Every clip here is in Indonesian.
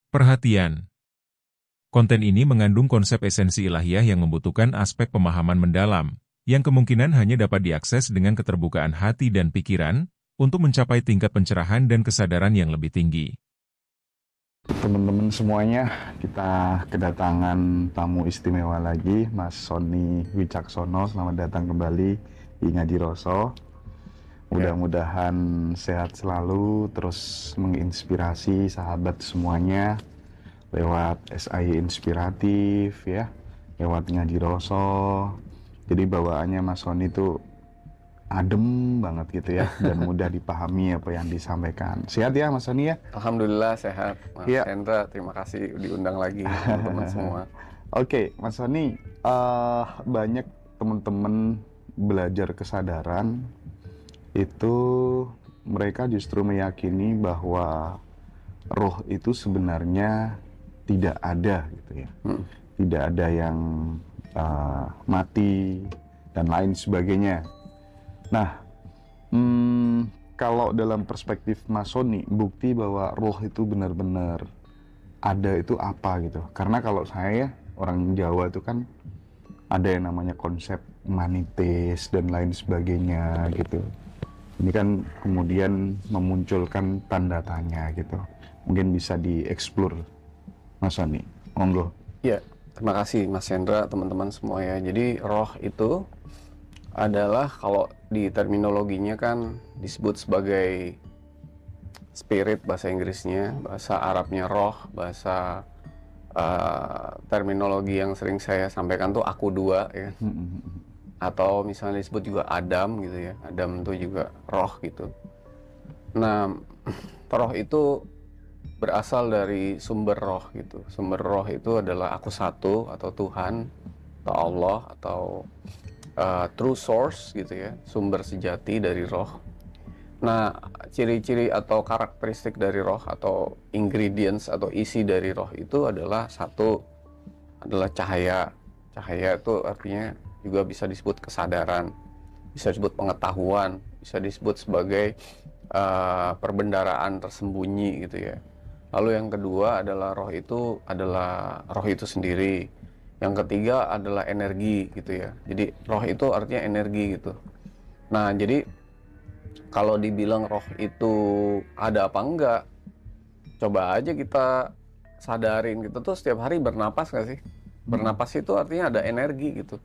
Perhatian. Konten ini mengandung konsep esensi ilahiyah yang membutuhkan aspek pemahaman mendalam, yang kemungkinan hanya dapat diakses dengan keterbukaan hati dan pikiran, untuk mencapai tingkat pencerahan dan kesadaran yang lebih tinggi. Teman-teman semuanya, kita kedatangan tamu istimewa lagi, Mas Sony Wicaksono. Selamat datang kembali di Ngaji Roso. Mudah-mudahan sehat selalu, terus menginspirasi sahabat semuanya lewat SAI Inspiratif ya, lewat Ngaji Roso. Jadi bawaannya Mas Sony itu adem banget gitu ya, dan mudah dipahami apa yang disampaikan. Sehat ya Mas Sony ya? Alhamdulillah sehat, Mas Ya. Hendra. Terima kasih diundang lagi teman-teman semua. Oke, Mas Sony, banyak teman-teman belajar kesadaran itu mereka justru meyakini bahwa roh itu sebenarnya tidak ada gitu ya, tidak ada yang mati dan lain sebagainya. Nah, kalau dalam perspektif Mas Sony, bukti bahwa roh itu benar-benar ada itu apa gitu? Karena kalau saya orang Jawa itu kan ada yang namanya konsep manitis dan lain sebagainya gitu. Ini kan kemudian memunculkan tanda tanya gitu. Mungkin bisa dieksplor, Mas Sony. Monggo. Ya, terima kasih Mas Hendra, teman-teman semua ya. Jadi roh itu adalah, kalau di terminologinya kan disebut sebagai spirit bahasa Inggrisnya, bahasa Arabnya roh, bahasa terminologi yang sering saya sampaikan tuh aku dua ya. Atau misalnya disebut juga Adam gitu ya. Adam itu juga roh gitu. Nah, roh itu berasal dari sumber roh gitu. Sumber roh itu adalah aku satu, atau Tuhan, atau Allah, atau true source gitu ya, sumber sejati dari roh. Nah, ciri-ciri atau karakteristik dari roh atau ingredients atau isi dari roh itu adalah satu, adalah cahaya. Cahaya itu artinya juga bisa disebut kesadaran, bisa disebut pengetahuan, bisa disebut sebagai perbendaraan tersembunyi gitu ya. Lalu yang kedua adalah roh itu sendiri. Yang ketiga adalah energi gitu ya. Jadi roh itu artinya energi gitu. Nah, jadi kalau dibilang roh itu ada apa enggak, coba aja kita sadarin gitu tuh, setiap hari bernapas gak sih? Bernapas itu artinya ada energi gitu.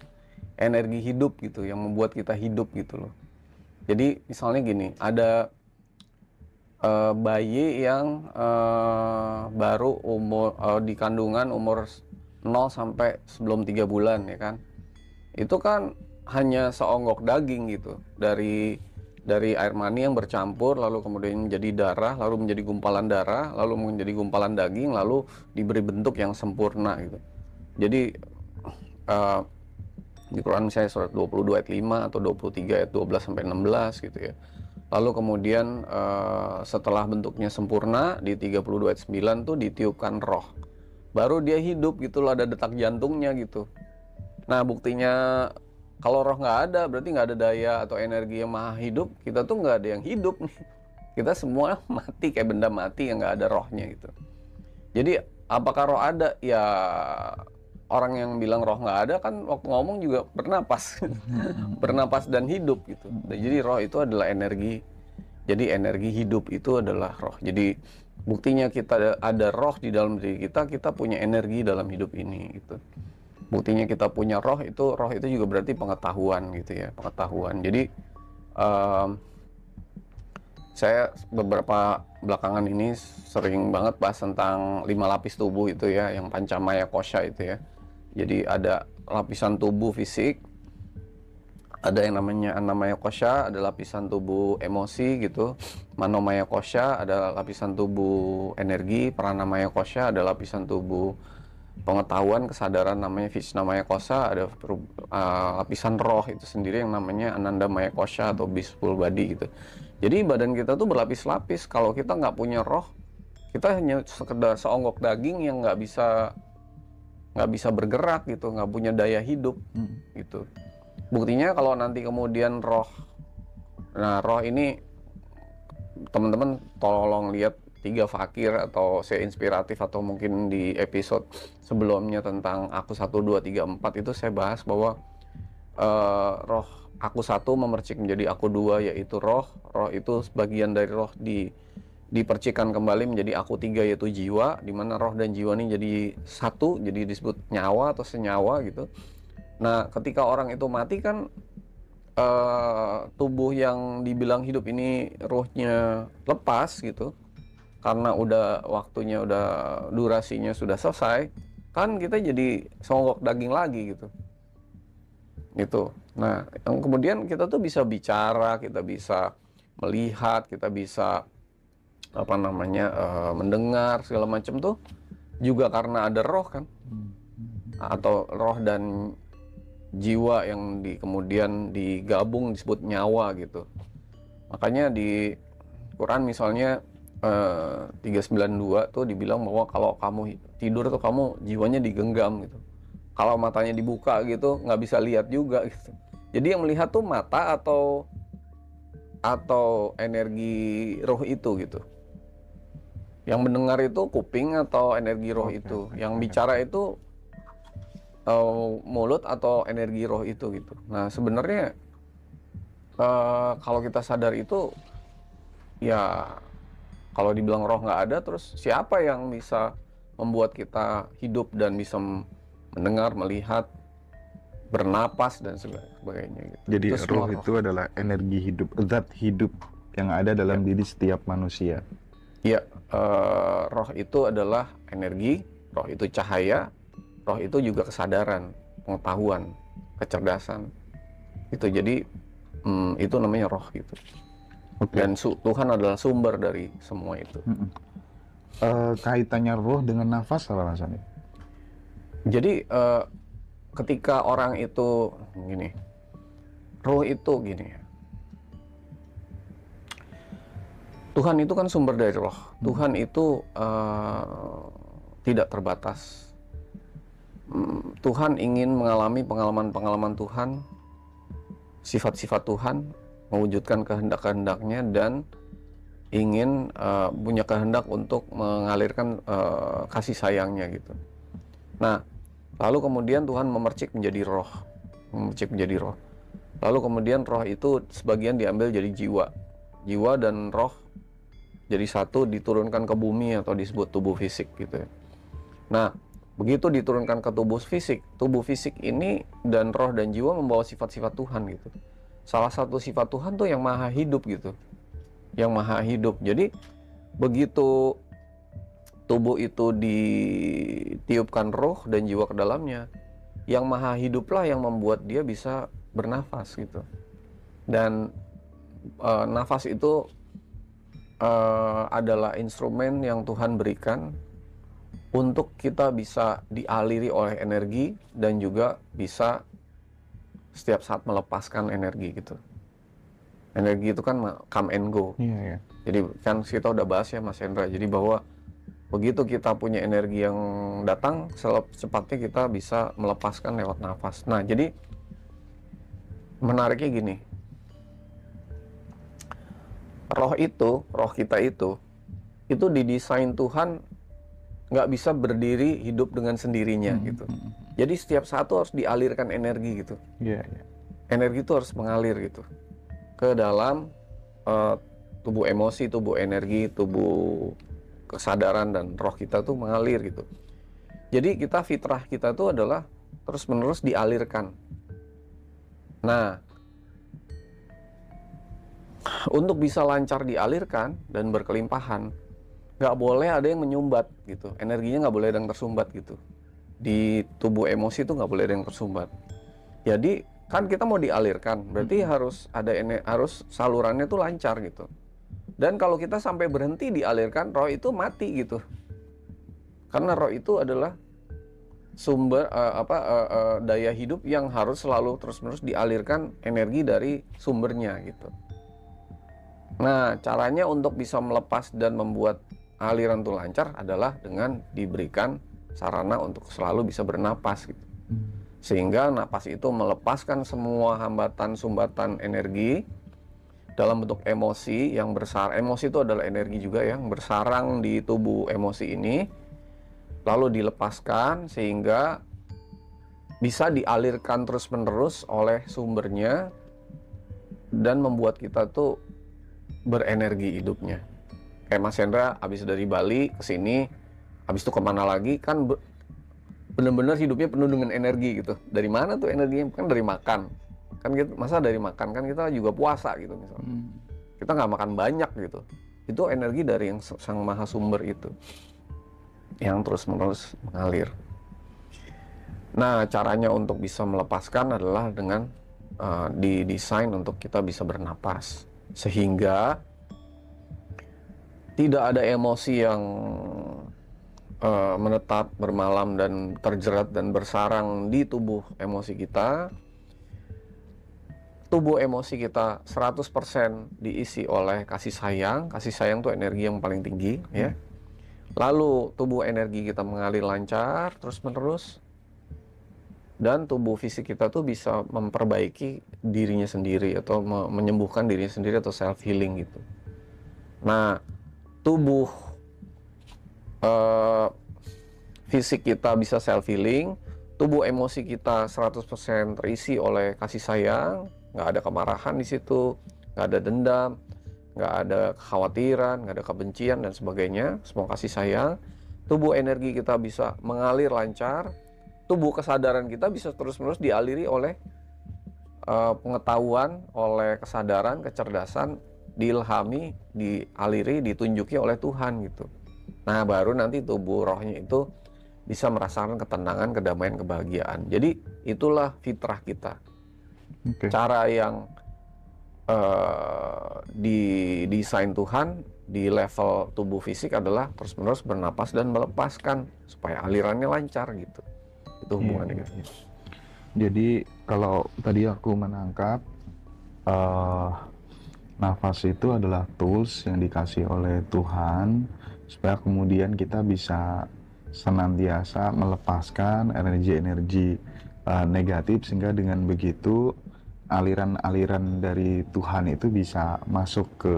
Energi hidup gitu yang membuat kita hidup gitu loh. Jadi misalnya gini, ada bayi yang baru di kandungan umur 0 sampai sebelum 3 bulan ya kan. Itu kan hanya seonggok daging gitu. Dari air mani yang bercampur, lalu kemudian menjadi darah, lalu menjadi gumpalan darah, lalu menjadi gumpalan daging, lalu diberi bentuk yang sempurna gitu. Jadi di Quran misalnya surat 22 ayat 5 atau 23 ayat 12 sampai 16 gitu ya. Lalu kemudian setelah bentuknya sempurna di 32 ayat 9 tuh ditiupkan roh. Baru dia hidup gitu loh, ada detak jantungnya gitu. Nah, buktinya kalau roh nggak ada, berarti nggak ada daya atau energi yang maha hidup. Kita tuh nggak ada yang hidup nih. Kita semua mati kayak benda mati yang nggak ada rohnya gitu. Jadi apakah roh ada? Ya, orang yang bilang roh nggak ada kan waktu ngomong juga bernapas. Bernapas dan hidup gitu. Jadi roh itu adalah energi. Jadi energi hidup itu adalah roh. Jadi buktinya kita ada roh di dalam diri kita, kita punya energi dalam hidup ini gitu. Buktinya kita punya roh itu juga berarti pengetahuan gitu ya, pengetahuan. Jadi saya beberapa belakangan ini sering banget bahas tentang 5 lapis tubuh itu ya, yang Pancamaya Kosha itu ya. Jadi ada lapisan tubuh fisik, ada yang namanya Annamaya Kosha, ada lapisan tubuh emosi gitu. Manomaya Kosha, ada lapisan tubuh energi. Pranamaya Kosha, ada lapisan tubuh pengetahuan, kesadaran, namanya Vijnamaya Kosha. Ada lapisan roh itu sendiri yang namanya Anandamaya Kosha atau blissful body gitu. Jadi badan kita tuh berlapis-lapis. Kalau kita nggak punya roh, kita hanya sekedar seonggok daging yang nggak bisa bergerak gitu, nggak punya daya hidup gitu. Buktinya kalau nanti kemudian roh, nah roh ini teman-teman tolong lihat Tiga Fakir atau saya inspiratif atau mungkin di episode sebelumnya tentang aku 1, 2, 3, 4 itu saya bahas bahwa roh aku 1 memercik menjadi aku 2 yaitu roh itu sebagian dari roh dipercikan kembali menjadi aku 3 yaitu jiwa, di mana roh dan jiwa ini jadi satu, jadi disebut nyawa atau senyawa gitu. Nah, ketika orang itu mati kan tubuh yang dibilang hidup ini ruhnya lepas gitu, karena udah waktunya, udah durasinya sudah selesai, kan kita jadi songgok daging lagi gitu. Nah, yang kemudian kita tuh bisa bicara, kita bisa melihat, kita bisa mendengar segala macam tuh juga karena ada roh kan, atau roh dan jiwa yang kemudian digabung disebut nyawa gitu. Makanya di Quran misalnya 392 tuh dibilang bahwa kalau kamu tidur tuh kamu jiwanya digenggam gitu. Kalau matanya dibuka gitu nggak bisa lihat juga gitu. Jadi yang melihat tuh mata atau energi roh itu gitu. Yang mendengar itu kuping atau energi roh itu. Yang bicara itu mulut atau energi roh itu gitu. Nah sebenarnya kalau kita sadar itu ya, kalau dibilang roh nggak ada, terus siapa yang bisa membuat kita hidup dan bisa mendengar, melihat, bernapas dan sebagainya gitu. Jadi roh itu adalah energi hidup, zat hidup yang ada dalam diri setiap manusia. Iya, roh itu adalah energi, roh itu cahaya, roh itu juga kesadaran, pengetahuan, kecerdasan. Itu jadi itu namanya roh gitu. Dan Tuhan adalah sumber dari semua itu. Kaitannya roh dengan nafas apa Mas Andi? Jadi ketika orang itu gini, roh itu gini ya. Tuhan itu kan sumber dari roh. Tuhan itu tidak terbatas. Tuhan ingin mengalami pengalaman-pengalaman Tuhan, sifat-sifat Tuhan, mewujudkan kehendak-kehendaknya dan ingin punya kehendak untuk mengalirkan kasih sayangnya gitu. Nah, lalu kemudian Tuhan memercik menjadi roh. Lalu kemudian roh itu sebagian diambil jadi jiwa. Jiwa dan roh jadi satu, diturunkan ke bumi atau disebut tubuh fisik gitu ya. Nah, begitu diturunkan ke tubuh fisik ini dan roh dan jiwa membawa sifat-sifat Tuhan gitu. Salah satu sifat Tuhan tuh yang maha hidup gitu. Yang maha hidup. Jadi begitu tubuh itu ditiupkan roh dan jiwa ke dalamnya, yang maha hiduplah yang membuat dia bisa bernafas gitu. Dan nafas itu adalah instrumen yang Tuhan berikan untuk kita bisa dialiri oleh energi dan juga bisa setiap saat melepaskan energi gitu. Energi itu kan come and go. Iya. Jadi kan kita udah bahas ya Mas Hendra. Jadi bahwa begitu kita punya energi yang datang, secepatnya kita bisa melepaskan lewat nafas. Nah jadi menariknya gini. Roh kita itu didesain Tuhan nggak bisa berdiri hidup dengan sendirinya gitu. Jadi setiap satu harus dialirkan energi gitu. Energi itu harus mengalir gitu ke dalam tubuh emosi, tubuh energi, tubuh kesadaran dan roh kita tuh mengalir gitu. Jadi fitrah kita tuh adalah terus-menerus dialirkan. Nah, untuk bisa lancar dialirkan dan berkelimpahan, nggak boleh ada yang menyumbat gitu. Energinya nggak boleh ada yang tersumbat gitu. Di tubuh emosi itu nggak boleh ada yang tersumbat. Jadi kan kita mau dialirkan, berarti harus salurannya tuh lancar gitu. Dan kalau kita sampai berhenti dialirkan, roh itu mati gitu. Karena roh itu adalah sumber daya hidup yang harus selalu terus-menerus dialirkan energi dari sumbernya gitu. Nah, caranya untuk bisa melepas dan membuat aliran itu lancar adalah dengan diberikan sarana untuk selalu bisa bernapas gitu. Sehingga napas itu melepaskan semua hambatan sumbatan energi dalam bentuk emosi yang bersarang. Emosi itu adalah energi juga yang bersarang di tubuh emosi ini, lalu dilepaskan sehingga bisa dialirkan terus-menerus oleh sumbernya dan membuat kita tuh berenergi hidupnya. Kayak Mas Hendra habis dari Bali ke sini, habis itu kemana lagi, kan bener-bener hidupnya penuh dengan energi gitu. Dari mana tuh energinya? Kan dari makan. Kan gitu, masa dari makan, kan kita juga puasa gitu misalnya. Kita nggak makan banyak gitu. Itu energi dari yang sang maha sumber itu, yang terus-menerus mengalir. Nah, caranya untuk bisa melepaskan adalah dengan didesain untuk kita bisa bernapas. Sehingga tidak ada emosi yang menetap, bermalam, dan terjerat dan bersarang di tubuh emosi kita. Tubuh emosi kita 100% diisi oleh kasih sayang. Kasih sayang itu energi yang paling tinggi, ya. Lalu tubuh energi kita mengalir lancar terus-menerus. Dan tubuh fisik kita tuh bisa memperbaiki dirinya sendiri atau menyembuhkan dirinya sendiri atau self healing gitu. Nah, tubuh fisik kita bisa self healing, tubuh emosi kita 100% terisi oleh kasih sayang, nggak ada kemarahan di situ, nggak ada dendam, nggak ada kekhawatiran, nggak ada kebencian dan sebagainya, semua kasih sayang. Tubuh energi kita bisa mengalir lancar, tubuh kesadaran kita bisa terus-menerus dialiri oleh pengetahuan, oleh kesadaran, kecerdasan, diilhami, dialiri, ditunjuki oleh Tuhan gitu. Nah, baru nanti tubuh rohnya itu bisa merasakan ketenangan, kedamaian, kebahagiaan. Jadi itulah fitrah kita. Cara yang didesain Tuhan di level tubuh fisik adalah terus-menerus bernapas dan melepaskan supaya alirannya lancar gitu. Itu hubungannya. Iya. Jadi kalau tadi aku menangkap nafas itu adalah tools yang dikasih oleh Tuhan supaya kemudian kita bisa senantiasa melepaskan energi-energi negatif, sehingga dengan begitu aliran-aliran dari Tuhan itu bisa masuk ke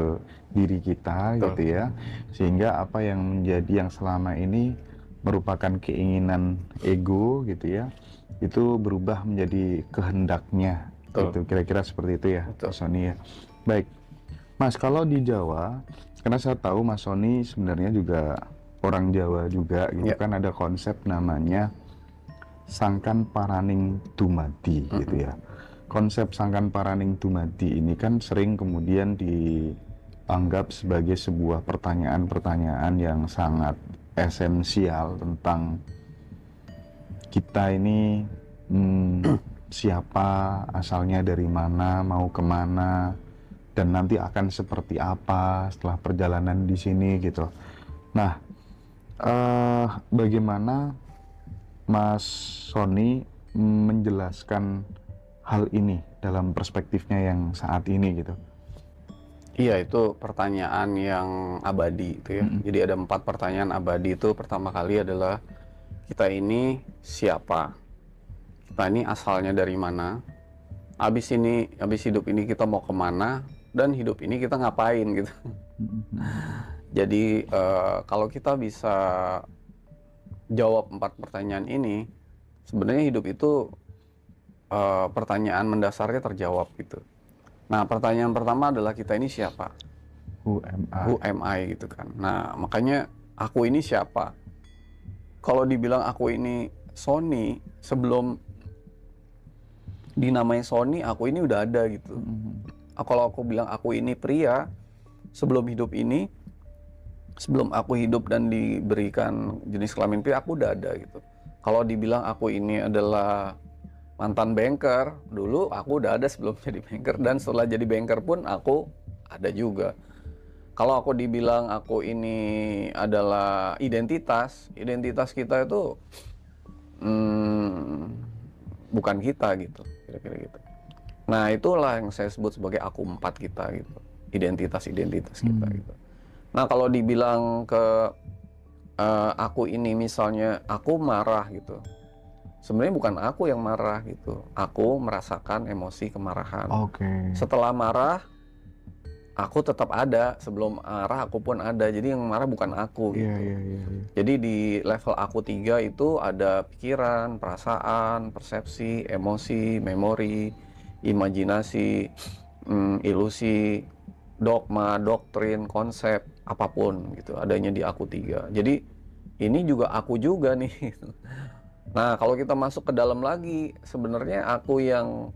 diri kita. Betul. Gitu ya, sehingga apa yang menjadi yang selama ini merupakan keinginan ego gitu ya, itu berubah menjadi kehendaknya. Betul. Gitu, kira-kira seperti itu ya. Betul. Mas Sony ya. Baik Mas, kalau di Jawa, karena saya tahu Mas Sony sebenarnya juga orang Jawa juga gitu ya. Kan ada konsep namanya Sangkan Paraning Dumadi gitu ya. Konsep Sangkan Paraning Dumadi ini kan sering kemudian dianggap sebagai sebuah pertanyaan-pertanyaan yang sangat esensial tentang kita ini siapa, asalnya dari mana, mau kemana, dan nanti akan seperti apa setelah perjalanan di sini gitu. Nah, bagaimana Mas Sony menjelaskan hal ini dalam perspektifnya yang saat ini gitu? Iya, itu pertanyaan yang abadi itu ya. Jadi ada 4 pertanyaan abadi itu. Pertama kali adalah kita ini siapa? Kita ini asalnya dari mana? Habis hidup ini kita mau kemana? Dan hidup ini kita ngapain gitu. Jadi kalau kita bisa jawab 4 pertanyaan ini, sebenarnya hidup itu pertanyaan mendasarnya terjawab gitu. Nah, pertanyaan pertama adalah kita ini siapa? Who am I? Who am I gitu kan. Nah, makanya aku ini siapa? Kalau dibilang aku ini Sony, sebelum dinamai Sony, aku ini udah ada gitu. Kalau aku bilang aku ini pria, sebelum hidup ini, sebelum aku hidup dan diberikan jenis kelamin pria, aku udah ada gitu. Kalau dibilang aku ini adalah mantan banker, dulu aku udah ada sebelum jadi banker, dan setelah jadi banker pun aku ada juga. Kalau aku dibilang aku ini adalah identitas kita itu bukan kita gitu, kira-kira gitu. Nah, itulah yang saya sebut sebagai aku 4 kita gitu, identitas kita gitu. Nah, kalau dibilang ke aku ini misalnya aku marah gitu, sebenarnya bukan aku yang marah gitu. Aku merasakan emosi kemarahan. Oke. Setelah marah, aku tetap ada, sebelum marah aku pun ada. Jadi yang marah bukan aku gitu. Jadi di level aku 3 itu ada pikiran, perasaan, persepsi, emosi, memori, imajinasi, ilusi, dogma, doktrin, konsep, apapun gitu. Adanya di aku 3. Jadi ini juga aku juga nih. Nah, kalau kita masuk ke dalam lagi, sebenarnya aku yang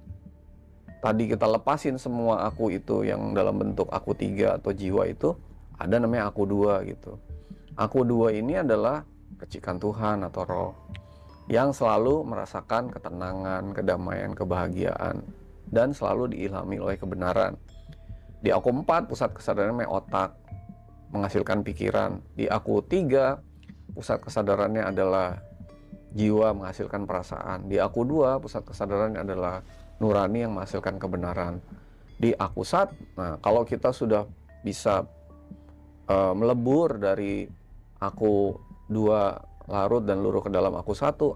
tadi kita lepasin semua aku itu yang dalam bentuk aku 3 atau jiwa itu, ada namanya aku 2 gitu. Aku 2 ini adalah percikan Tuhan atau roh yang selalu merasakan ketenangan, kedamaian, kebahagiaan, dan selalu diilhami oleh kebenaran. Di aku 4 pusat kesadarannya otak, menghasilkan pikiran. Di aku 3 pusat kesadarannya adalah jiwa, menghasilkan perasaan. Di aku 2 pusat kesadarannya adalah nurani yang menghasilkan kebenaran. Di aku 1, nah kalau kita sudah bisa melebur dari aku 2 larut dan luruh ke dalam aku 1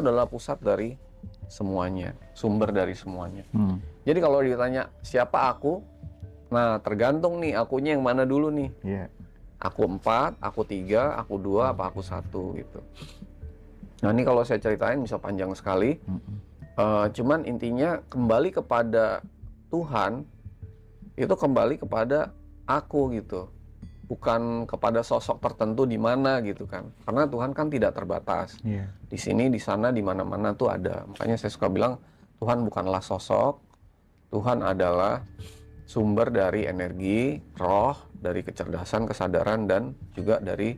adalah pusat dari semuanya, sumber dari semuanya. Jadi kalau ditanya siapa aku, nah tergantung nih akunya yang mana dulu nih. Aku 4, aku 3, aku 2, apa aku 1 gitu. Nah ini kalau saya ceritain bisa panjang sekali. Cuman intinya kembali kepada Tuhan, itu kembali kepada aku gitu, bukan kepada sosok tertentu di mana gitu kan, karena Tuhan kan tidak terbatas. Di sini, di sana, di mana-mana tuh ada. Makanya saya suka bilang Tuhan bukanlah sosok, Tuhan adalah sumber dari energi, roh, dari kecerdasan, kesadaran, dan juga dari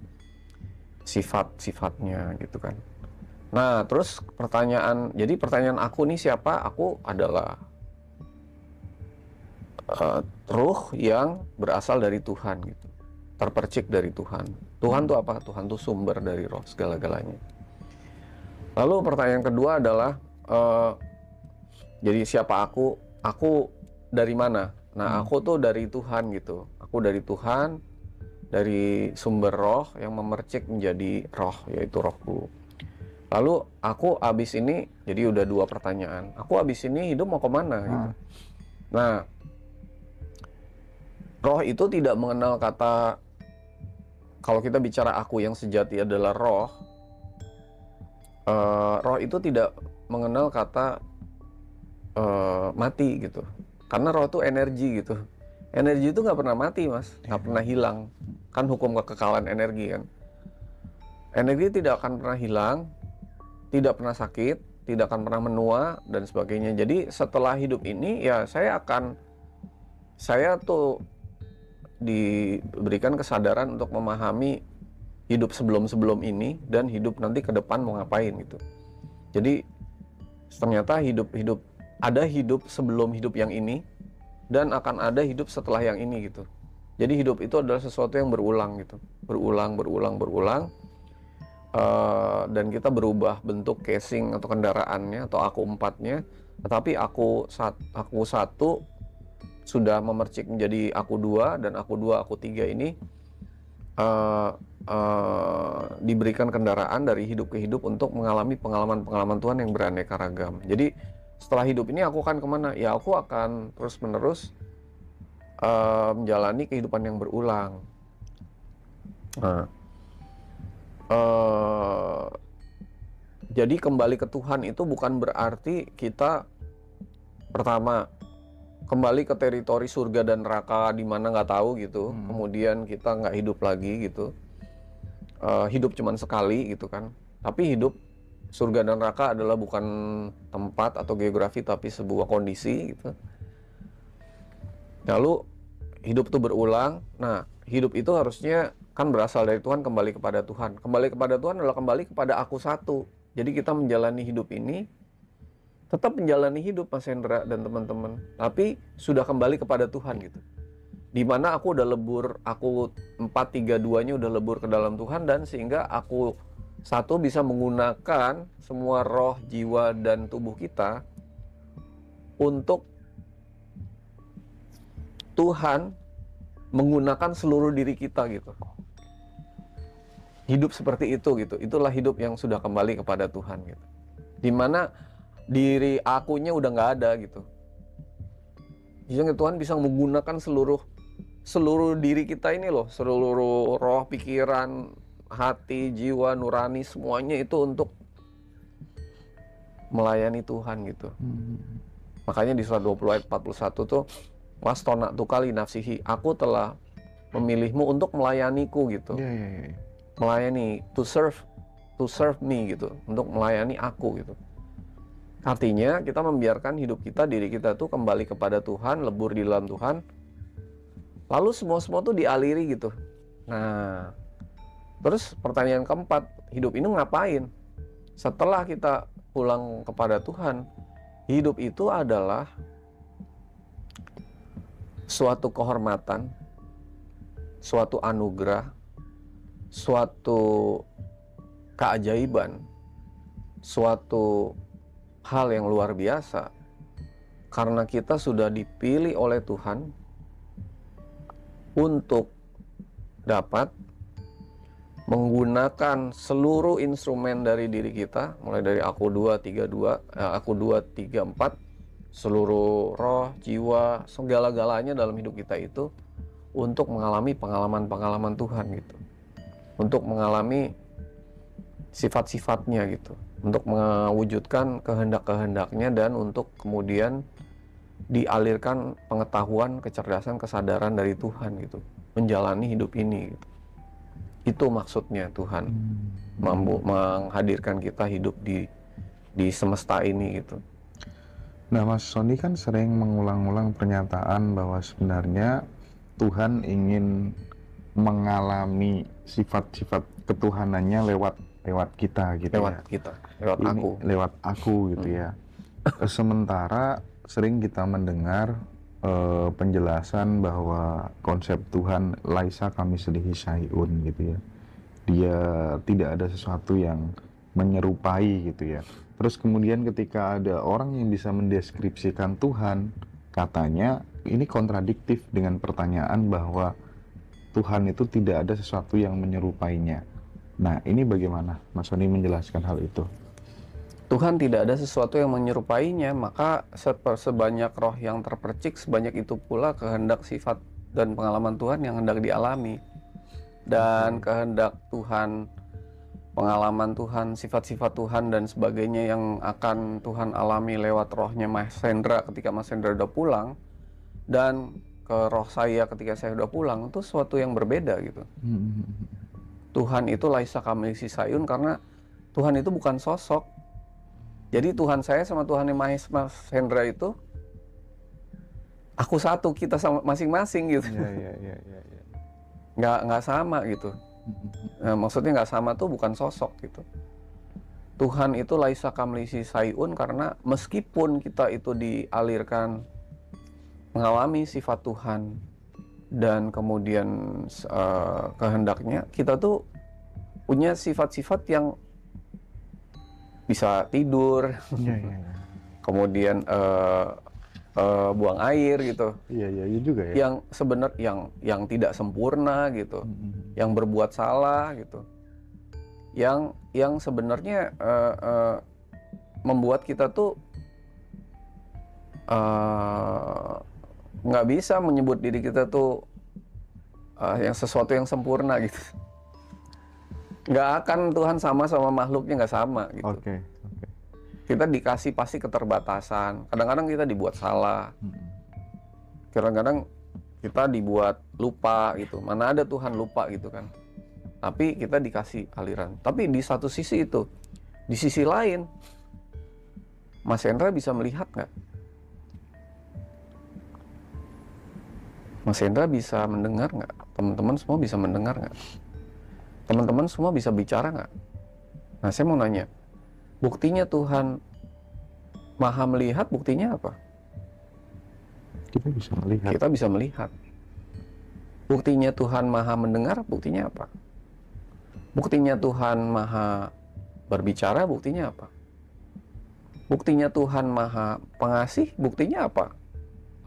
sifat-sifatnya gitu kan. Nah, terus jadi pertanyaan aku nih siapa? Aku adalah ruh yang berasal dari Tuhan gitu. Terpercik dari Tuhan. Tuhan tuh apa? Tuhan tuh sumber dari roh segala-galanya. Lalu pertanyaan kedua adalah jadi siapa aku? Aku dari mana? Nah, aku tuh dari Tuhan gitu. Aku dari Tuhan, dari sumber roh yang memercik menjadi roh, yaitu rohku. Lalu aku abis ini, jadi udah 2 pertanyaan. Aku abis ini hidup mau kemana gitu. Nah, roh itu tidak mengenal kata, kalau kita bicara aku yang sejati adalah roh, roh itu tidak mengenal kata mati gitu. Karena roh itu energi gitu. Energi itu nggak pernah mati mas, nggak pernah hilang. Kan hukum kekekalan energi kan. Energi tidak akan pernah hilang, tidak pernah sakit, tidak akan pernah menua, dan sebagainya. Jadi setelah hidup ini ya saya tuh diberikan kesadaran untuk memahami hidup sebelum ini dan hidup nanti ke depan mau ngapain gitu. Jadi ternyata ada hidup sebelum hidup yang ini dan akan ada hidup setelah yang ini gitu. Jadi hidup itu adalah sesuatu yang berulang gitu, berulang. Dan kita berubah bentuk casing atau kendaraannya atau aku 4-nya, tetapi aku 1 sudah memercik menjadi aku 2, dan aku 2, aku 3 ini diberikan kendaraan dari hidup ke hidup untuk mengalami pengalaman-pengalaman Tuhan yang beraneka ragam. Jadi setelah hidup ini aku akan kemana? Ya aku akan terus-menerus menjalani kehidupan yang berulang. Nah, jadi kembali ke Tuhan itu bukan berarti kita pertama kembali ke teritori surga dan neraka di mana nggak tahu gitu, kemudian kita nggak hidup lagi gitu, hidup cuman sekali gitu kan. Tapi hidup surga dan neraka adalah bukan tempat atau geografi, tapi sebuah kondisi gitu. Lalu hidup itu berulang. Nah, hidup itu harusnya kan berasal dari Tuhan, kembali kepada Tuhan. Kembali kepada Tuhan adalah kembali kepada aku 1. Jadi kita menjalani hidup ini, tetap menjalani hidup Mas Hendra dan teman-teman, tapi sudah kembali kepada Tuhan gitu. Dimana aku udah lebur, aku 4-3-2-nya udah lebur ke dalam Tuhan, dan sehingga aku 1 bisa menggunakan semua roh, jiwa, dan tubuh kita untuk Tuhan menggunakan seluruh diri kita gitu. Hidup seperti itu gitu. Itulah hidup yang sudah kembali kepada Tuhan gitu. Dimana diri akunya udah nggak ada gitu. Jadi Tuhan bisa menggunakan seluruh seluruh diri kita ini loh, seluruh roh, pikiran, hati, jiwa, nurani, semuanya itu untuk melayani Tuhan gitu. Makanya di surat 20 ayat 41 tuh, wastona tu kali nafsihi, aku telah memilihmu untuk melayaniku gitu. Melayani, to serve me gitu, untuk melayani aku gitu. Artinya kita membiarkan hidup kita, diri kita tuh kembali kepada Tuhan, lebur di dalam Tuhan. Lalu semua tuh dialiri gitu. Nah, terus pertanyaan keempat, hidup ini ngapain? Setelah kita pulang kepada Tuhan, hidup itu adalah suatu kehormatan, suatu anugerah, suatu keajaiban, suatu hal yang luar biasa. Karena kita sudah dipilih oleh Tuhan untuk dapat menggunakan seluruh instrumen dari diri kita, mulai dari aku 2, 3, 4, seluruh roh, jiwa, segala-galanya dalam hidup kita itu untuk mengalami pengalaman-pengalaman Tuhan gitu. Untuk mengalami sifat-sifatnya gitu. Untuk mewujudkan kehendak-kehendaknya dan untuk kemudian dialirkan pengetahuan, kecerdasan, kesadaran dari Tuhan gitu. Menjalani hidup ini gitu. Itu maksudnya Tuhan mampu menghadirkan kita hidup di semesta ini gitu. Nah, Mas Sony kan sering mengulang-ulang pernyataan bahwa sebenarnya Tuhan ingin mengalami sifat-sifat ketuhanannya lewat kita gitu lewat aku gitu ya. Sementara sering kita mendengar penjelasan bahwa konsep Tuhan laisa kamislihi syai'un gitu ya. Dia tidak ada sesuatu yang menyerupai gitu ya. Terus kemudian ketika ada orang yang bisa mendeskripsikan Tuhan, katanya ini kontradiktif dengan pertanyaan bahwa Tuhan itu tidak ada sesuatu yang menyerupainya. Nah, ini bagaimana Mas Sony menjelaskan hal itu? Tuhan tidak ada sesuatu yang menyerupainya, maka sebanyak roh yang terpercik, sebanyak itu pula kehendak, sifat, dan pengalaman Tuhan yang hendak dialami. Dan kehendak Tuhan, pengalaman Tuhan, sifat-sifat Tuhan, dan sebagainya yang akan Tuhan alami lewat rohnya Mas Hendra ketika Mas Hendra udah pulang, dan ke roh saya ketika saya udah pulang, itu sesuatu yang berbeda gitu. Tuhan itu laisa kamilisi sayun, karena Tuhan itu bukan sosok. Jadi Tuhan saya sama Tuhan yang Mas Hendra itu aku satu, kita sama masing-masing gitu. Nggak sama gitu. Nah, maksudnya nggak sama tuh bukan sosok gitu. Tuhan itu laisa kamlisi sayun, karena meskipun kita itu dialirkan mengalami sifat Tuhan dan kemudian kehendaknya, kita tuh punya sifat-sifat yang bisa tidur, kemudian buang air gitu. Iya juga ya. Yang sebenarnya yang tidak sempurna gitu, yang berbuat salah gitu, yang sebenarnya membuat kita tuh nggak bisa menyebut diri kita tuh yang sesuatu yang sempurna gitu. Nggak akan Tuhan sama makhluknya, nggak sama gitu. Oke. Kita dikasih pasti keterbatasan. Kadang-kadang kita dibuat salah. Kadang-kadang kita dibuat lupa gitu. Mana ada Tuhan lupa gitu kan. Tapi kita dikasih aliran. Tapi di satu sisi itu, di sisi lain, Mas Hendra bisa melihat nggak? Mas Hendra bisa mendengar nggak? Teman-teman semua bisa mendengar nggak? Teman-teman semua bisa bicara nggak? Nah, saya mau nanya, buktinya Tuhan Maha melihat, buktinya apa? Kita bisa melihat. Kita bisa melihat. Buktinya Tuhan Maha mendengar, buktinya apa? Buktinya Tuhan Maha berbicara, buktinya apa? Buktinya Tuhan Maha pengasih, buktinya apa?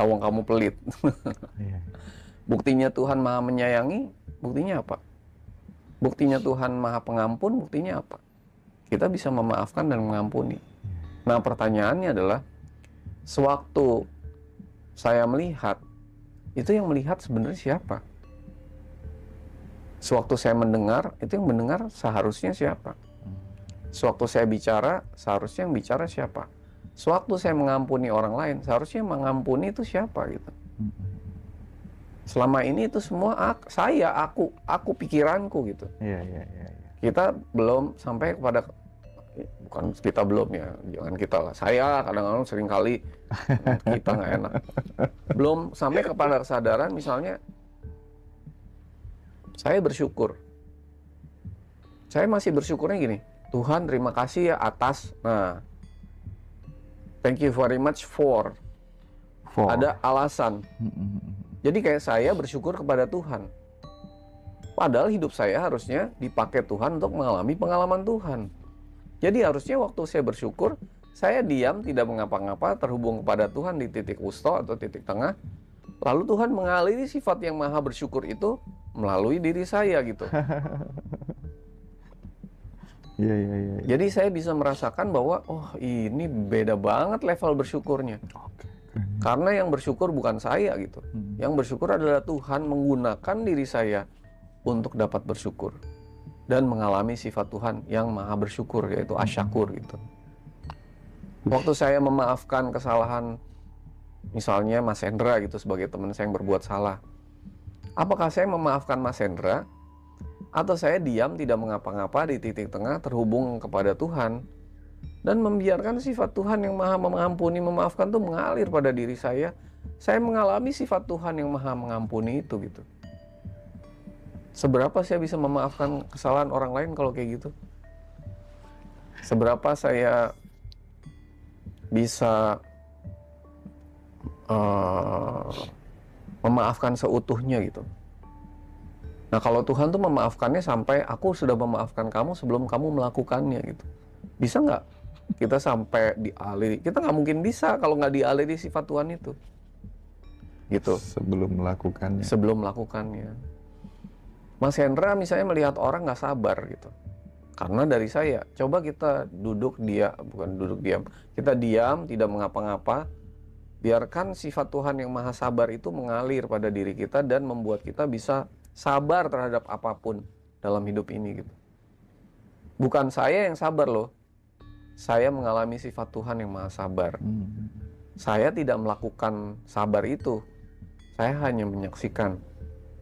Awang kamu pelit. Buktinya Tuhan Maha menyayangi, buktinya apa? Buktinya Tuhan Maha pengampun, buktinya apa? Kita bisa memaafkan dan mengampuni. Nah, pertanyaannya adalah, sewaktu saya melihat itu yang melihat sebenarnya siapa? Sewaktu saya mendengar, itu yang mendengar seharusnya siapa? Sewaktu saya bicara, seharusnya yang bicara siapa? Sewaktu saya mengampuni orang lain, seharusnya yang mengampuni itu siapa gitu. Selama ini itu semua aku pikiranku gitu. Iya. Kita belum sampai kepada, bukan kita belum ya, jangan kita lah. Saya kadang-kadang sering kali kita nggak enak. Belum sampai kepada kesadaran misalnya, saya bersyukur. Saya masih bersyukurnya gini, Tuhan terima kasih ya atas, nah, thank you very much for. Ada alasan. Jadi kayak saya bersyukur kepada Tuhan. Padahal hidup saya harusnya dipakai Tuhan untuk mengalami pengalaman Tuhan. Jadi harusnya waktu saya bersyukur, saya diam, tidak mengapa-ngapa, terhubung kepada Tuhan di titik wusto atau titik tengah. Lalu Tuhan mengaliri sifat yang maha bersyukur itu melalui diri saya gitu. Iya. Jadi saya bisa merasakan bahwa, oh ini beda banget level bersyukurnya. Karena yang bersyukur bukan saya gitu. Yang bersyukur adalah Tuhan menggunakan diri saya untuk dapat bersyukur. Dan mengalami sifat Tuhan yang maha bersyukur, yaitu asyakur gitu. Waktu saya memaafkan kesalahan, misalnya Mas Hendra gitu sebagai teman saya yang berbuat salah. Apakah saya memaafkan Mas Hendra? Atau saya diam tidak mengapa-ngapa di titik tengah terhubung kepada Tuhan dan membiarkan sifat Tuhan yang maha mengampuni, memaafkan itu mengalir pada diri saya. Saya mengalami sifat Tuhan yang maha mengampuni itu gitu. Seberapa saya bisa memaafkan kesalahan orang lain kalau kayak gitu? Seberapa saya bisa memaafkan seutuhnya gitu. Nah kalau Tuhan tuh memaafkannya sampai aku sudah memaafkan kamu sebelum kamu melakukannya gitu. Bisa nggak kita sampai dialiri? Kita nggak mungkin bisa kalau nggak dialiri sifat Tuhan itu. Gitu. Sebelum melakukannya. Sebelum melakukannya. Mas Hendra misalnya melihat orang nggak sabar gitu. Karena dari saya, coba kita kita diam, tidak mengapa-ngapa. Biarkan sifat Tuhan yang maha sabar itu mengalir pada diri kita dan membuat kita bisa sabar terhadap apapun dalam hidup ini gitu. Bukan saya yang sabar loh. Saya mengalami sifat Tuhan yang maha sabar. Saya tidak melakukan sabar itu. Saya hanya menyaksikan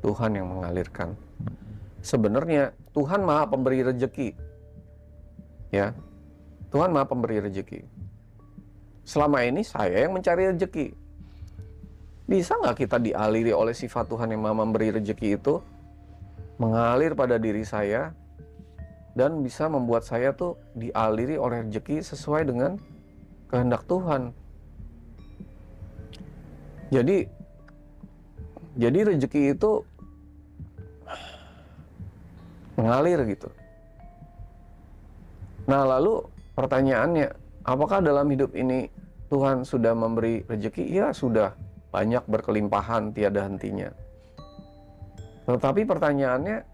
Tuhan yang mengalirkan. Sebenarnya Tuhan maha pemberi rezeki. Ya. Tuhan maha pemberi rezeki. Selama ini saya yang mencari rezeki. Bisa nggak kita dialiri oleh sifat Tuhan yang maha memberi rezeki itu mengalir pada diri saya dan bisa membuat saya tuh dialiri oleh rezeki sesuai dengan kehendak Tuhan. Jadi rezeki itu mengalir gitu. Nah lalu pertanyaannya, apakah dalam hidup ini Tuhan sudah memberi rezeki? Ya sudah. Banyak berkelimpahan tiada hentinya. Tetapi pertanyaannya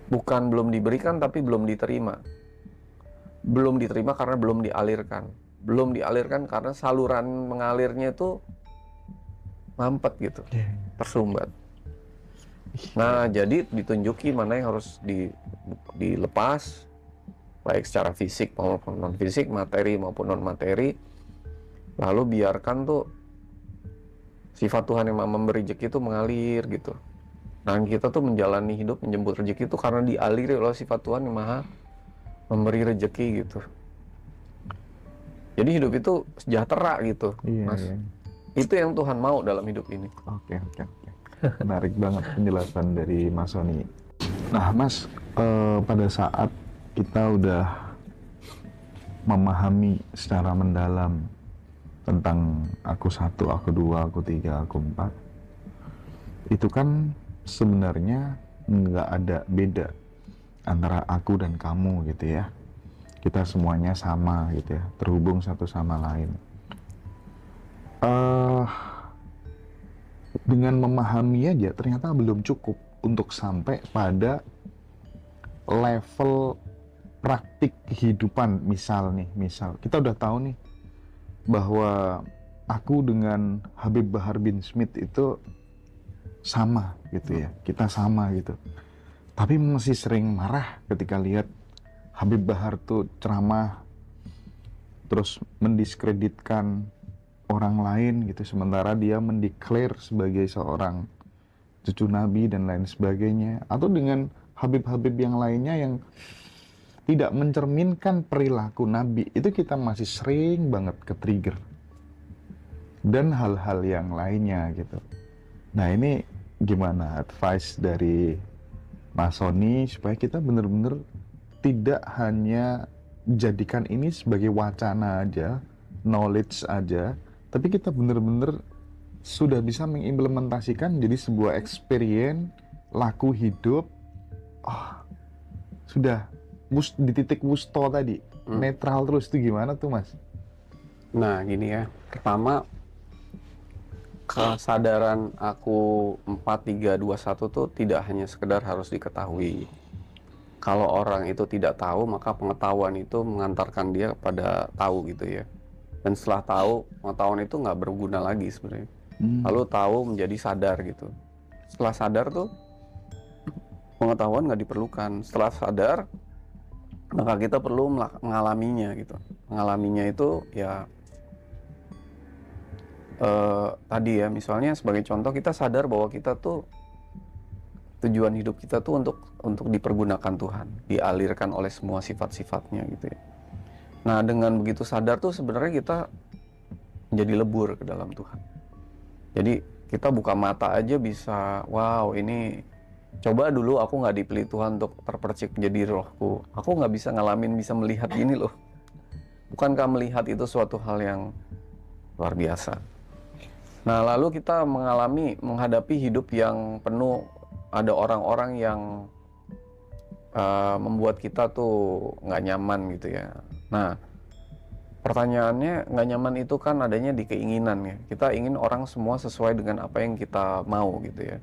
bukan belum diberikan tapi belum diterima. Belum diterima karena belum dialirkan. Belum dialirkan karena saluran mengalirnya itu mampet gitu, tersumbat. Nah jadi ditunjuki mana yang harus dilepas, baik secara fisik maupun non fisik, materi maupun non materi. Lalu biarkan tuh sifat Tuhan yang memberi rezeki itu mengalir gitu. Nah kita tuh menjalani hidup, menjemput rezeki itu karena dialiri oleh sifat Tuhan yang maha memberi rezeki gitu. Jadi hidup itu sejahtera gitu, Mas. Iya. Itu yang Tuhan mau dalam hidup ini. Oke. Menarik banget penjelasan dari Mas Sony. Nah Mas, pada saat kita udah memahami secara mendalam tentang aku 1, aku 2, aku 3, aku 4, itu kan sebenarnya nggak ada beda antara aku dan kamu gitu ya. Kita semuanya sama gitu ya, terhubung satu sama lain. Dengan memahami aja ternyata belum cukup untuk sampai pada level praktik kehidupan. Misal kita udah tahu nih bahwa aku dengan Habib Bahar bin Smith itu sama gitu ya, kita sama gitu. Tapi masih sering marah ketika lihat Habib Bahar tuh ceramah terus mendiskreditkan orang lain gitu, sementara dia mendeklar sebagai seorang cucu Nabi dan lain sebagainya. Atau dengan Habib-Habib yang lainnya yang tidak mencerminkan perilaku Nabi, itu kita masih sering banget ke-trigger. Dan hal-hal yang lainnya gitu. Nah ini gimana advice dari Mas Sony supaya kita benar-benar tidak hanya jadikan ini sebagai wacana aja, knowledge aja, tapi kita benar-benar sudah bisa mengimplementasikan jadi sebuah experience, laku hidup, sudah di titik wusto tadi, netral terus. Itu gimana tuh Mas? Nah gini ya, pertama kesadaran aku 4321 tuh tidak hanya sekedar harus diketahui. Kalau orang itu tidak tahu, maka pengetahuan itu mengantarkan dia kepada tahu gitu ya. Dan setelah tahu, pengetahuan itu nggak berguna lagi sebenarnya. Lalu tahu menjadi sadar gitu. Setelah sadar tuh, pengetahuan nggak diperlukan. Setelah sadar, maka kita perlu mengalaminya gitu. Mengalaminya itu ya tadi ya, misalnya sebagai contoh kita sadar bahwa kita tuh tujuan hidup kita tuh untuk dipergunakan Tuhan, dialirkan oleh semua sifat-sifatnya gitu ya. Nah dengan begitu sadar tuh sebenarnya kita menjadi lebur ke dalam Tuhan. Jadi kita buka mata aja bisa, wow ini coba dulu aku nggak dipilih Tuhan untuk terpercik menjadi rohku. Aku nggak bisa ngalamin, bisa melihat gini loh. Bukankah melihat itu suatu hal yang luar biasa? Nah lalu kita menghadapi hidup yang penuh, ada orang-orang yang membuat kita tuh nggak nyaman gitu ya. Nah pertanyaannya, nggak nyaman itu kan adanya di keinginan ya. Kita ingin orang semua sesuai dengan apa yang kita mau gitu ya.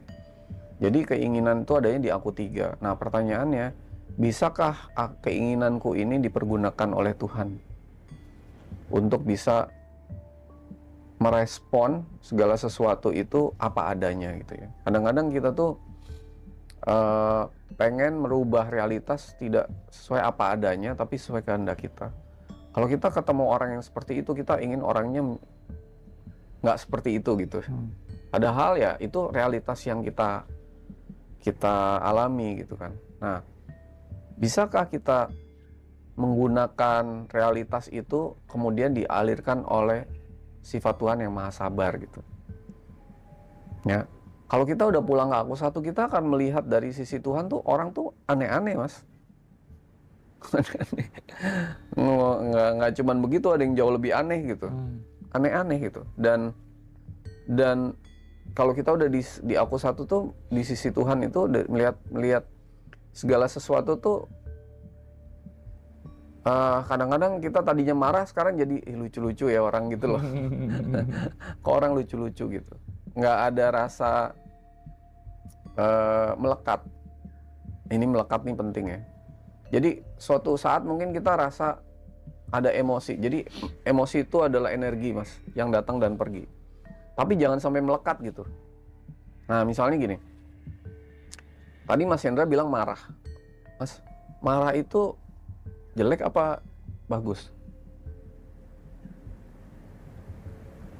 Jadi keinginan itu adanya di aku tiga. Nah pertanyaannya, bisakah keinginanku ini dipergunakan oleh Tuhan untuk bisa merespon segala sesuatu itu apa adanya gitu ya. Kadang-kadang kita tuh pengen merubah realitas tidak sesuai apa adanya, tapi sesuai kehendak kita. Kalau kita ketemu orang yang seperti itu, kita ingin orangnya nggak seperti itu gitu. Padahal ya itu realitas yang kita alami gitu kan. Nah, bisakah kita menggunakan realitas itu kemudian dialirkan oleh sifat Tuhan yang maha sabar gitu. Ya, kalau kita udah pulang ke aku satu, kita akan melihat dari sisi Tuhan tuh orang tuh aneh-aneh Mas. Aneh-aneh. Nggak cuman begitu, ada yang jauh lebih aneh gitu. Aneh-aneh gitu. Dan kalau kita udah di aku satu tuh, di sisi Tuhan itu melihat segala sesuatu tuh kadang-kadang kita tadinya marah, sekarang jadi lucu-lucu ya orang gitu loh. Kok orang lucu-lucu gitu, nggak ada rasa melekat. Ini melekat nih penting ya. Jadi suatu saat mungkin kita rasa ada emosi. Jadi emosi itu adalah energi Mas, yang datang dan pergi. Tapi jangan sampai melekat gitu. Nah misalnya gini, tadi Mas Hendra bilang marah. Mas, marah itu jelek apa bagus?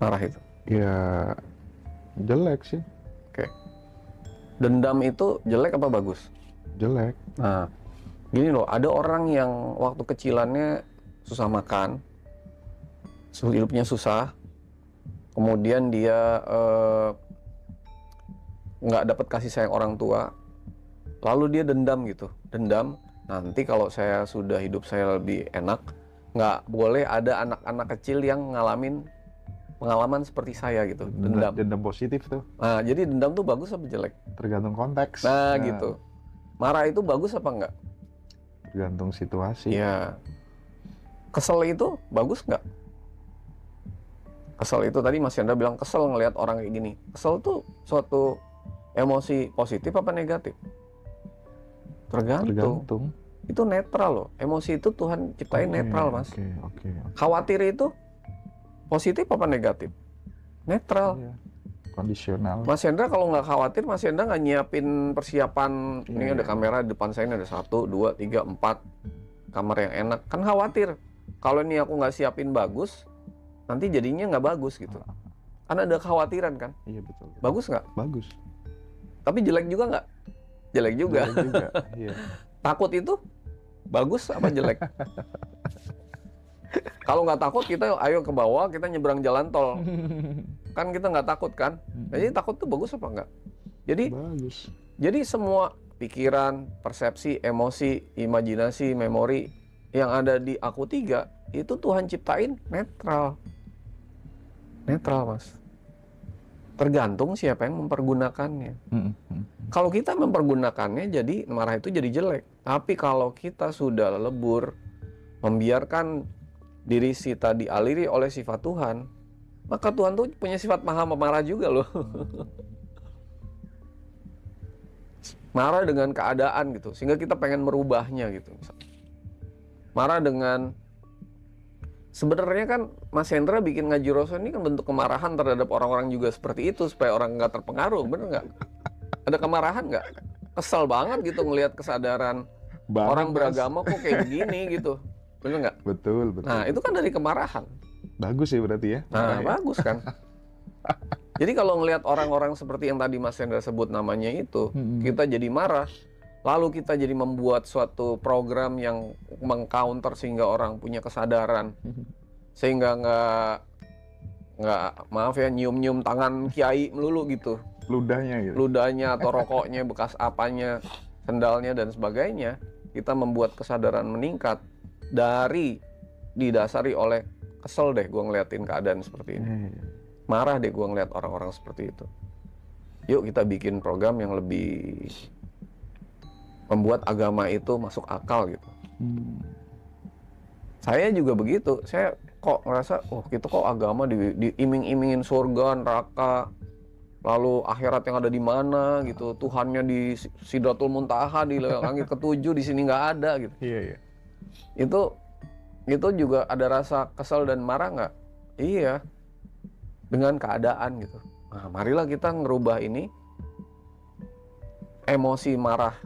Marah itu? Ya jelek sih. Oke. Dendam itu jelek apa bagus? Jelek. Nah, gini loh, ada orang yang waktu kecilannya susah makan, hidupnya susah, kemudian dia nggak dapat kasih sayang orang tua, lalu dia dendam gitu, dendam. Nanti kalau saya sudah hidup saya lebih enak, nggak boleh ada anak-anak kecil yang ngalamin pengalaman seperti saya gitu. Dendam positif tuh. Nah, jadi dendam tuh bagus apa jelek? Tergantung konteks. Nah, gitu. Marah itu bagus apa enggak? Tergantung situasi. Ya. Kesel itu bagus nggak? Kesel itu tadi Mas Yandra bilang kesel ngelihat orang kayak gini. Kesel tuh suatu emosi positif apa negatif? Tergantung. Itu netral loh. Emosi itu Tuhan ciptain netral Mas. Oke. Khawatir itu positif apa negatif? netral. Iya. Kondisional. Mas Hendra kalau nggak khawatir, Mas Hendra nggak nyiapin persiapan, ini ada kamera di depan saya, ini ada 1, 2, 3, 4 kamar yang enak. Kan khawatir, kalau ini aku nggak siapin bagus, nanti jadinya nggak bagus gitu. Karena ada kekhawatiran kan. Iya betul. Bagus nggak? Bagus. Tapi jelek juga nggak? Jelek juga. Jelek juga. Iya. Takut itu bagus apa jelek? Kalau nggak takut kita ayo ke bawah, kita nyebrang jalan tol. Kan kita nggak takut kan? Jadi takut tuh bagus apa enggak? Jadi Bagus. Jadi semua pikiran, persepsi, emosi, imajinasi, memori yang ada di aku 3 itu Tuhan ciptain netral. Netral, Mas. Tergantung siapa yang mempergunakannya. Kalau kita mempergunakannya jadi marah itu jadi jelek. Tapi kalau kita sudah lebur, membiarkan diri kita dialiri oleh sifat Tuhan, maka Tuhan tuh punya sifat maha pemarah juga loh. Marah dengan keadaan gitu, sehingga kita pengen merubahnya gitu. Marah dengan, sebenarnya kan Mas Hendra bikin Ngaji Rasul ini kan bentuk kemarahan terhadap orang-orang juga seperti itu, supaya orang nggak terpengaruh, bener nggak? Ada kemarahan nggak? Kesel banget gitu ngelihat kesadaran Banget, orang Mas. beragama kok kayak begini gitu, bener nggak? Betul, betul. Nah itu kan dari kemarahan. Bagus ya berarti ya. Nah, bagus kan. Jadi kalau ngelihat orang-orang seperti yang tadi Mas Hendra sebut namanya itu, kita jadi marah, lalu kita jadi membuat suatu program yang mengcounter sehingga orang punya kesadaran, sehingga nggak maaf ya nyium-nyium tangan kiai melulu gitu, Ludahnya gitu. ludahnya atau rokoknya, bekas apanya, sendalnya dan sebagainya. Kita membuat kesadaran meningkat dari didasari oleh kesel deh gue ngeliatin keadaan seperti ini. Marah deh gue ngeliat orang-orang seperti itu. Yuk kita bikin program yang lebih membuat agama itu masuk akal gitu. Saya juga begitu. Saya kok ngerasa, oh kita kok agama diiming-imingin surga, neraka, lalu akhirat yang ada di mana gitu. Tuhannya di Sidratul Muntaha, di langit ketujuh, di sini nggak ada gitu. Iya, iya. Itu juga ada rasa kesel dan marah nggak? Iya, dengan keadaan gitu. Nah, marilah kita ngerubah ini, emosi marah,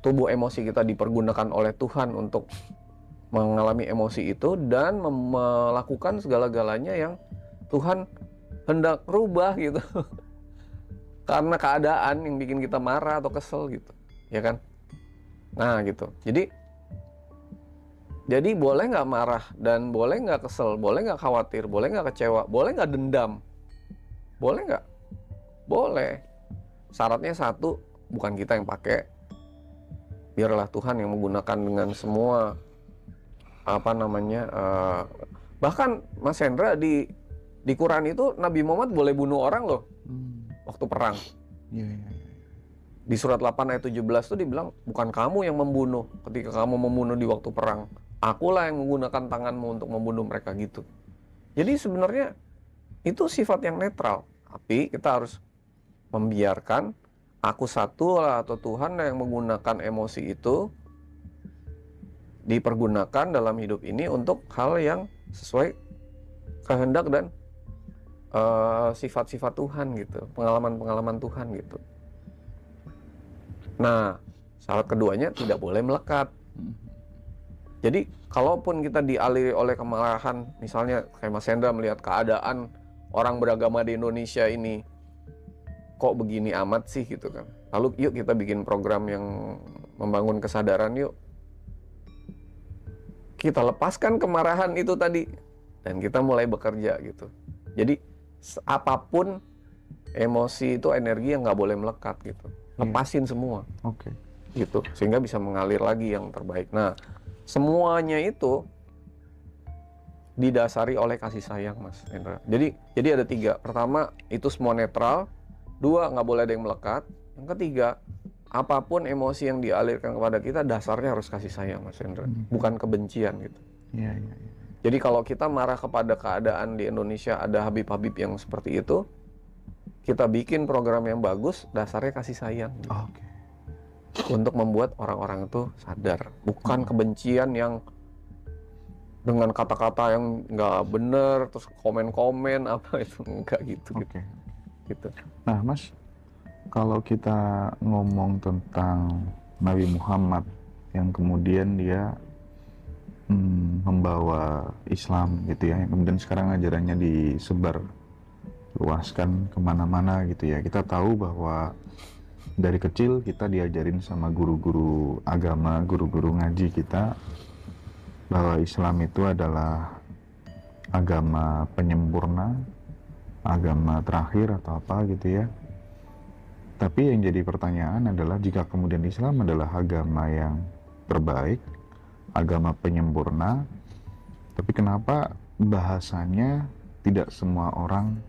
tubuh emosi kita dipergunakan oleh Tuhan untuk mengalami emosi itu dan melakukan segala-galanya yang Tuhan hendak rubah gitu. Karena keadaan yang bikin kita marah atau kesel gitu, ya kan? Nah gitu. Jadi boleh nggak marah dan boleh nggak kesel, boleh nggak khawatir, boleh nggak kecewa, boleh nggak dendam, boleh nggak? Boleh. Syaratnya satu, bukan kita yang pakai. Biarlah Tuhan yang menggunakan dengan semua bahkan Mas Hendra di Quran itu Nabi Muhammad boleh bunuh orang loh waktu perang. Iya, iya. Di surat 8 ayat 17 itu dibilang, bukan kamu yang membunuh ketika kamu membunuh di waktu perang. Akulah yang menggunakan tanganmu untuk membunuh mereka gitu. Jadi sebenarnya itu sifat yang netral. Tapi kita harus membiarkan aku satu lah atau Tuhan yang menggunakan emosi itu dipergunakan dalam hidup ini untuk hal yang sesuai kehendak dan sifat-sifat Tuhan gitu. Pengalaman-pengalaman Tuhan gitu. Nah, syarat keduanya tidak boleh melekat. Jadi, kalaupun kita dialiri oleh kemarahan, misalnya kayak Mas Hendra melihat keadaan orang beragama di Indonesia ini, kok begini amat sih gitu kan. Lalu yuk kita bikin program yang membangun kesadaran yuk. Kita lepaskan kemarahan itu tadi, dan kita mulai bekerja gitu. Jadi, apapun emosi itu energi yang nggak boleh melekat gitu. Lepasin semua. Oke. Gitu, sehingga bisa mengalir lagi yang terbaik. Nah, semuanya itu didasari oleh kasih sayang, Mas Hendra. Jadi ada 3. Pertama, itu semua netral. 2, nggak boleh ada yang melekat. Yang ketiga, apapun emosi yang dialirkan kepada kita, dasarnya harus kasih sayang, Mas Hendra. Bukan kebencian gitu. Iya, iya, iya. Jadi kalau kita marah kepada keadaan di Indonesia ada Habib-Habib yang seperti itu, kita bikin program yang bagus, dasarnya kasih sayang. Oke. Untuk membuat orang-orang itu sadar. Bukan kebencian yang dengan kata-kata yang nggak bener, terus komen-komen apa itu, enggak gitu. Oke. Gitu. Nah, Mas, kalau kita ngomong tentang Nabi Muhammad yang kemudian dia membawa Islam gitu ya, yang kemudian sekarang ajarannya disebar luaskan kemana-mana gitu ya. Kita tahu bahwa dari kecil kita diajarin sama guru-guru agama, guru-guru ngaji kita, bahwa Islam itu adalah agama penyempurna, agama terakhir atau apa gitu ya. Tapi yang jadi pertanyaan adalah, jika kemudian Islam adalah agama yang terbaik, agama penyempurna, tapi kenapa bahasanya tidak semua orang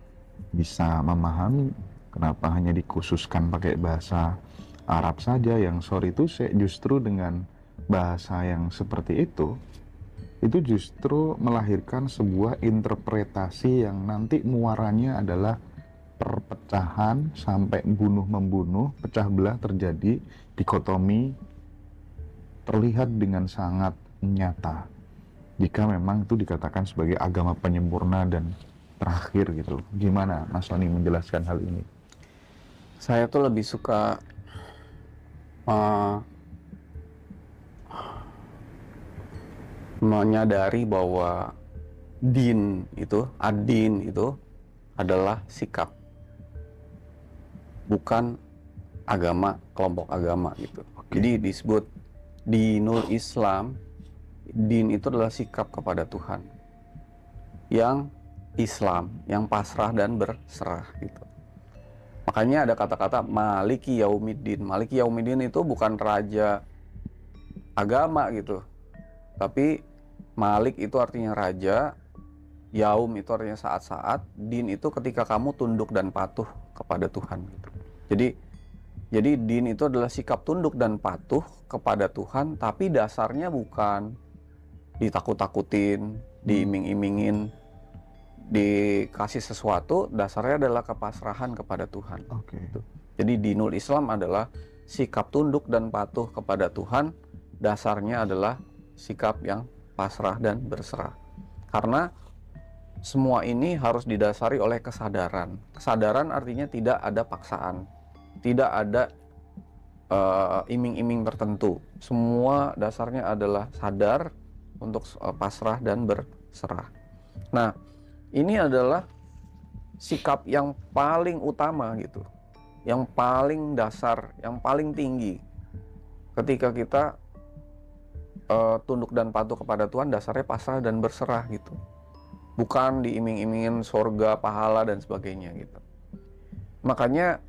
bisa memahami? Kenapa hanya dikhususkan pakai bahasa Arab saja, yang sorry to say, justru dengan bahasa yang seperti itu justru melahirkan sebuah interpretasi yang nanti muaranya adalah perpecahan sampai bunuh-membunuh, pecah belah terjadi, dikotomi terlihat dengan sangat nyata jika memang itu dikatakan sebagai agama penyempurna dan terakhir gitu. Gimana Mas Sony menjelaskan hal ini? Saya tuh lebih suka menyadari bahwa din itu, ad-din itu adalah sikap, bukan agama, kelompok agama gitu. Jadi disebut dinul Islam, din itu adalah sikap kepada Tuhan yang Islam, yang pasrah dan berserah gitu. Makanya ada kata-kata Maliki Yaumiddin. Maliki Yaumiddin itu bukan raja agama gitu, tapi Malik itu artinya raja, Yaum itu artinya saat-saat, din itu ketika kamu tunduk dan patuh kepada Tuhan gitu. Jadi din itu adalah sikap tunduk dan patuh kepada Tuhan, tapi dasarnya bukan ditakut-takutin, diiming-imingin, dikasih sesuatu. Dasarnya adalah kepasrahan kepada Tuhan. Gitu. Jadi dinul Islam adalah sikap tunduk dan patuh kepada Tuhan, dasarnya adalah sikap yang pasrah dan berserah. Karena semua ini harus didasari oleh kesadaran. Kesadaran artinya tidak ada paksaan, tidak ada iming-iming tertentu. Semua dasarnya adalah sadar untuk pasrah dan berserah. Nah, ini adalah sikap yang paling utama gitu, yang paling dasar, yang paling tinggi. Ketika kita tunduk dan patuh kepada Tuhan, dasarnya pasrah dan berserah gitu. Bukan diiming-imingin surga, pahala dan sebagainya gitu. Makanya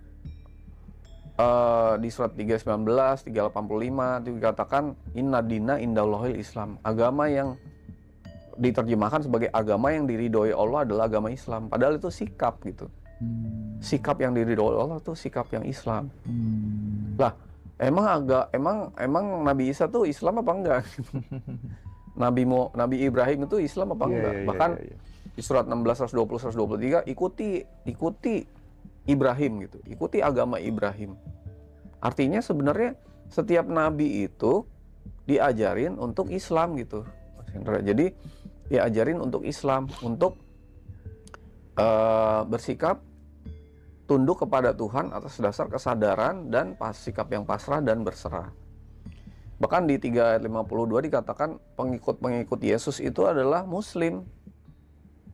di surat 319, 385 itu dikatakan inna dina indallahil Islam. Agama yang diterjemahkan sebagai agama yang diridhoi Allah adalah agama Islam. Padahal itu sikap gitu. Sikap yang diridhoi Allah itu sikap yang Islam. Lah, emang Nabi Isa tuh Islam apa enggak? Nabi Ibrahim itu Islam apa enggak? Bahkan di surat 16, 120, 123 ikuti Ibrahim gitu. Ikuti agama Ibrahim. Artinya sebenarnya setiap nabi itu diajarin untuk Islam gitu. Jadi diajarin untuk Islam, untuk bersikap tunduk kepada Tuhan atas dasar kesadaran dan sikap yang pasrah dan berserah. Bahkan di 3:52 dikatakan pengikut-pengikut Yesus itu adalah Muslim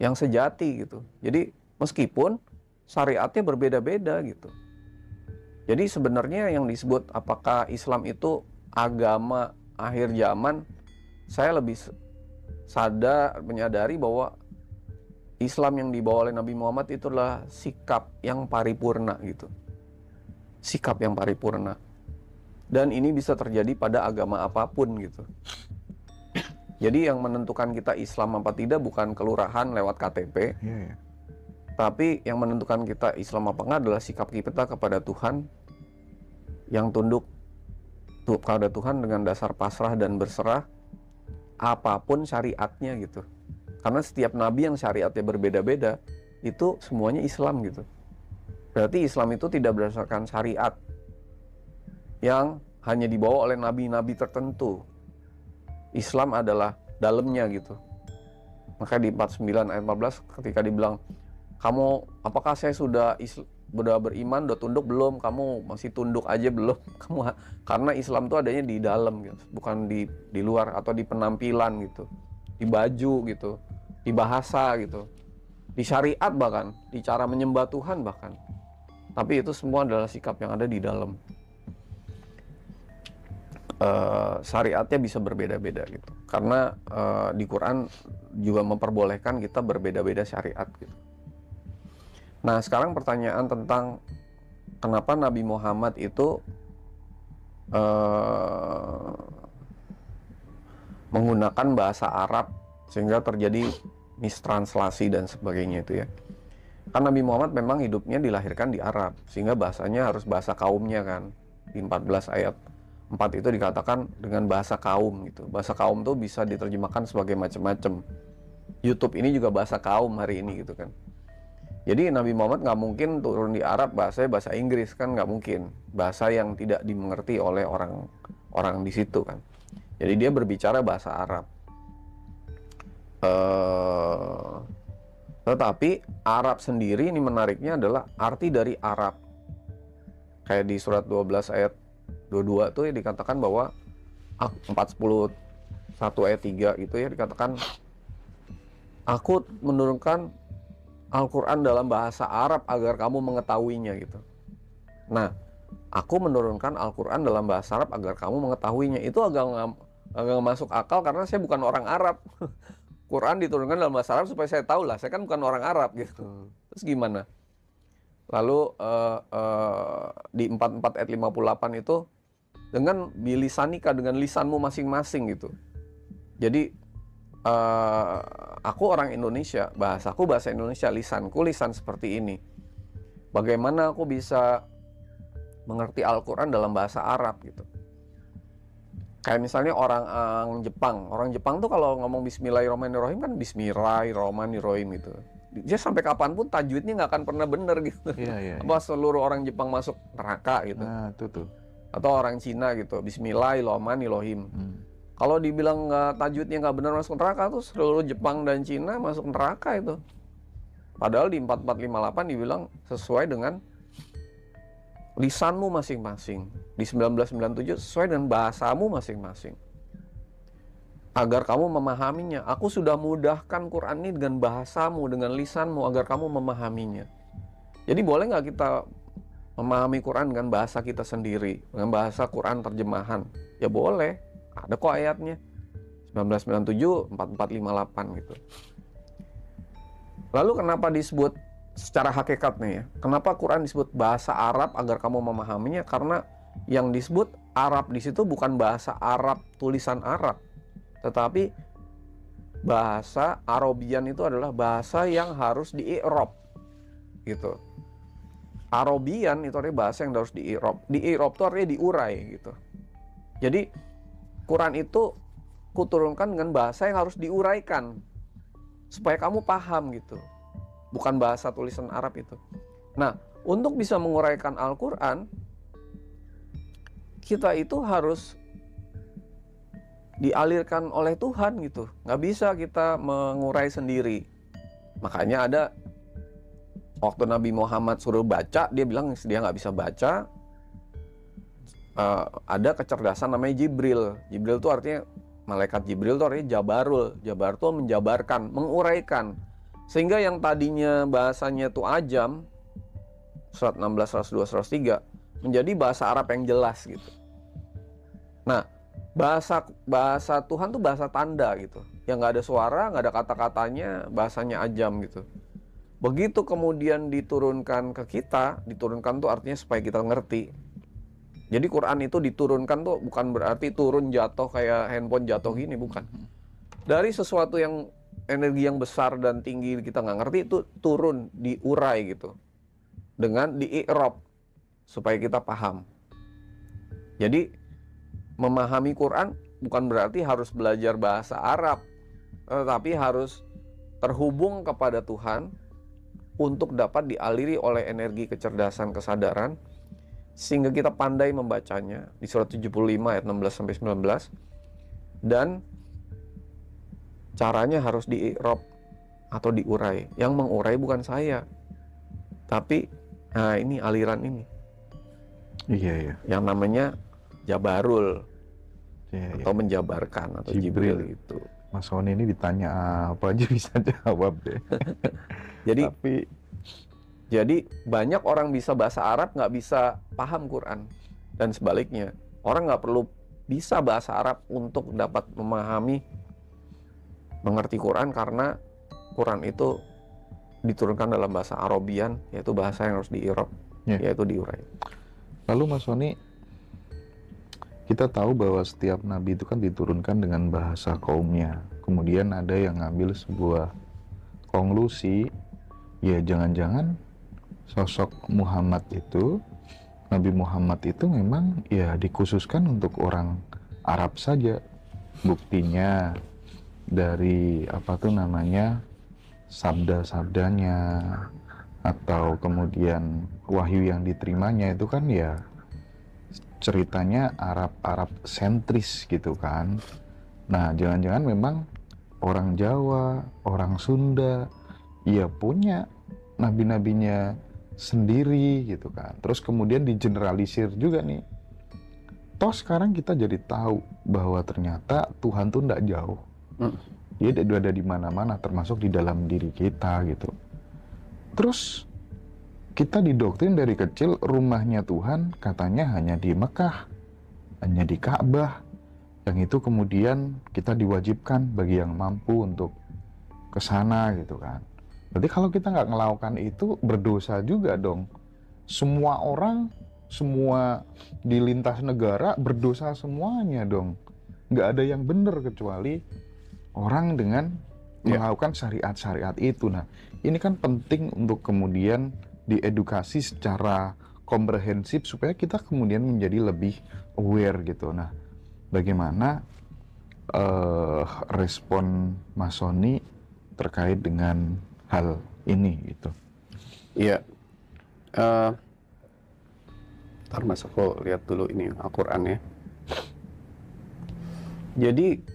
yang sejati gitu. Jadi meskipun syariatnya berbeda-beda gitu. Jadi sebenarnya yang disebut apakah Islam itu agama akhir zaman, saya lebih menyadari bahwa Islam yang dibawa oleh Nabi Muhammad itu adalah sikap yang paripurna gitu. Sikap yang paripurna. Dan ini bisa terjadi pada agama apapun gitu. Jadi yang menentukan kita Islam apa tidak bukan kelurahan lewat KTP. Tapi yang menentukan kita Islam apa enggak adalah sikap kita kepada Tuhan, yang tunduk kepada Tuhan dengan dasar pasrah dan berserah apapun syariatnya gitu. Karena setiap nabi yang syariatnya berbeda-beda itu semuanya Islam gitu. Berarti Islam itu tidak berdasarkan syariat yang hanya dibawa oleh nabi-nabi tertentu. Islam adalah dalamnya gitu. Maka di 49 ayat 14 ketika dibilang, kamu apakah saya sudah beriman, udah tunduk belum? Kamu masih tunduk aja belum? Karena Islam itu adanya di dalam gitu, bukan di luar atau di penampilan gitu, di baju gitu, di bahasa gitu, di syariat bahkan, di cara menyembah Tuhan bahkan. Tapi itu semua adalah sikap yang ada di dalam. Syariatnya bisa berbeda-beda gitu. Karena di Quran juga memperbolehkan kita berbeda-beda syariat gitu. Nah, sekarang pertanyaan tentang kenapa Nabi Muhammad itu menggunakan bahasa Arab sehingga terjadi mistranslasi dan sebagainya itu ya. Karena Nabi Muhammad memang hidupnya dilahirkan di Arab, sehingga bahasanya harus bahasa kaumnya kan. Di 14 ayat 4 itu dikatakan dengan bahasa kaum gitu. Bahasa kaum tuh bisa diterjemahkan sebagai macam-macam. YouTube ini juga bahasa kaum hari ini gitu kan. Jadi Nabi Muhammad nggak mungkin turun di Arab bahasanya bahasa Inggris kan, nggak mungkin. Bahasa yang tidak dimengerti oleh orang di situ kan. Jadi dia berbicara bahasa Arab. Tetapi Arab sendiri ini menariknya adalah arti dari Arab. Kayak di surat 12 ayat 22 tuh ya dikatakan bahwa 411 ayat 3 itu ya dikatakan, aku menurunkan Al-Quran dalam bahasa Arab agar kamu mengetahuinya gitu. Nah, aku menurunkan Al-Quran dalam bahasa Arab agar kamu mengetahuinya. Itu agak masuk akal karena saya bukan orang Arab. Quran diturunkan dalam bahasa Arab supaya saya tahu lah, saya kan bukan orang Arab gitu. Terus gimana? Lalu di 44 ayat 58 itu dengan bilisanika, dengan lisanmu masing-masing gitu. Jadi aku orang Indonesia, bahasaku bahasa Indonesia, lisanku lisan seperti ini. Bagaimana aku bisa mengerti Al-Quran dalam bahasa Arab gitu? Kayak misalnya orang Jepang tuh kalau ngomong Bismillahirrahmanirrahim kan Bismillahirrahmanirrahim gitu. Dia sampai kapanpun tajwidnya nggak akan pernah bener gitu. Iya. Apa seluruh orang Jepang masuk neraka gitu. Nah, itu tuh. Atau orang Cina gitu, Bismillahirrahmanirrahim. Kalau dibilang tajwidnya nggak benar masuk neraka tuh seluruh Jepang dan Cina masuk neraka itu. Padahal di 4458 dibilang sesuai dengan lisanmu masing-masing. Di 1997 sesuai dengan bahasamu masing-masing. Agar kamu memahaminya. Aku sudah mudahkan Quran ini dengan bahasamu, dengan lisanmu agar kamu memahaminya. Jadi boleh nggak kita memahami Quran dengan bahasa kita sendiri, dengan bahasa Quran terjemahan? Ya boleh. Ada kok ayatnya. 1997 4458 gitu. Lalu kenapa disebut secara hakikatnya ya? Kenapa Quran disebut bahasa Arab agar kamu memahaminya? Karena yang disebut Arab di situ bukan bahasa Arab tulisan Arab, tetapi bahasa Arabian itu adalah bahasa yang harus di-i'rab gitu. Arabian itu artinya bahasa yang harus di-i'rab. Di-i'rab itu artinya diurai gitu. Jadi Quran itu kuturunkan dengan bahasa yang harus diuraikan supaya kamu paham gitu. Bukan bahasa tulisan Arab itu. Nah, untuk bisa menguraikan Al-Quran, kita itu harus dialirkan oleh Tuhan gitu. Nggak bisa kita mengurai sendiri. Makanya ada waktu Nabi Muhammad suruh baca, dia bilang dia nggak bisa baca. Ada kecerdasan namanya Jibril. Jibril itu artinya, malaikat Jibril itu artinya Jabarul. Jabar itu menjabarkan, menguraikan. Sehingga yang tadinya bahasanya itu ajam, surat 16, 102, 103, menjadi bahasa Arab yang jelas gitu. Nah, bahasa Tuhan tuh bahasa tanda gitu. Yang nggak ada suara, nggak ada kata-katanya, bahasanya ajam gitu. Begitu kemudian diturunkan ke kita, diturunkan tuh artinya supaya kita ngerti. Jadi Quran itu diturunkan tuh bukan berarti turun jatuh kayak handphone jatuh gini, bukan. Dari sesuatu yang energi yang besar dan tinggi kita nggak ngerti itu turun, diurai gitu. Dengan di-i'rab supaya kita paham. Jadi memahami Quran bukan berarti harus belajar bahasa Arab, tetapi harus terhubung kepada Tuhan untuk dapat dialiri oleh energi kecerdasan kesadaran sehingga kita pandai membacanya di surat 75 ayat 16 sampai 19 dan caranya harus di-i'rab atau diurai. Yang mengurai bukan saya, tapi nah ini aliran ini. Iya, iya. Yang namanya Jabarul, Iya, atau iya. menjabarkan, atau Jibril. Jibril itu. Mas Sony ini ditanya apa aja bisa jawab deh. Jadi Tapi Jadi banyak orang bisa bahasa Arab nggak bisa paham Quran, dan sebaliknya orang nggak perlu bisa bahasa Arab untuk dapat memahami, mengerti Quran, karena Quran itu diturunkan dalam bahasa Arabian, yaitu bahasa yang harus di-i'rab, yaitu diurai. lalu Mas Sony, kita tahu bahwa setiap nabi itu kan diturunkan dengan bahasa kaumnya. Kemudian ada yang ngambil sebuah konklusi, ya jangan-jangan sosok Muhammad itu, Nabi Muhammad itu memang ya dikhususkan untuk orang Arab saja. Buktinya dari apa tuh namanya, sabda-sabdanya, atau kemudian wahyu yang diterimanya itu kan ya ceritanya Arab sentris gitu kan. Nah, jangan-jangan memang orang Jawa, orang Sunda ya punya nabi-nabinya sendiri gitu kan. Terus kemudian digeneralisir juga nih. Toh sekarang kita jadi tahu bahwa ternyata Tuhan tuh nggak jauh. Dia ada di mana-mana, termasuk di dalam diri kita gitu. Terus kita didoktrin dari kecil rumahnya Tuhan katanya hanya di Mekah, hanya di Ka'bah. Yang itu kemudian kita diwajibkan bagi yang mampu untuk ke sana gitu kan. Berarti kalau kita nggak melakukan itu berdosa juga dong. Semua orang, semua di lintas negara berdosa semuanya dong. Nggak ada yang benar kecuali orang dengan melakukan syariat-syariat itu. Nah, ini kan penting untuk kemudian diedukasi secara komprehensif supaya kita kemudian menjadi lebih aware gitu. Nah, bagaimana respon Mas Sony terkait dengan hal ini gitu? Iya. Ntar Mas, aku lihat dulu ini Al-Quran ya. Jadi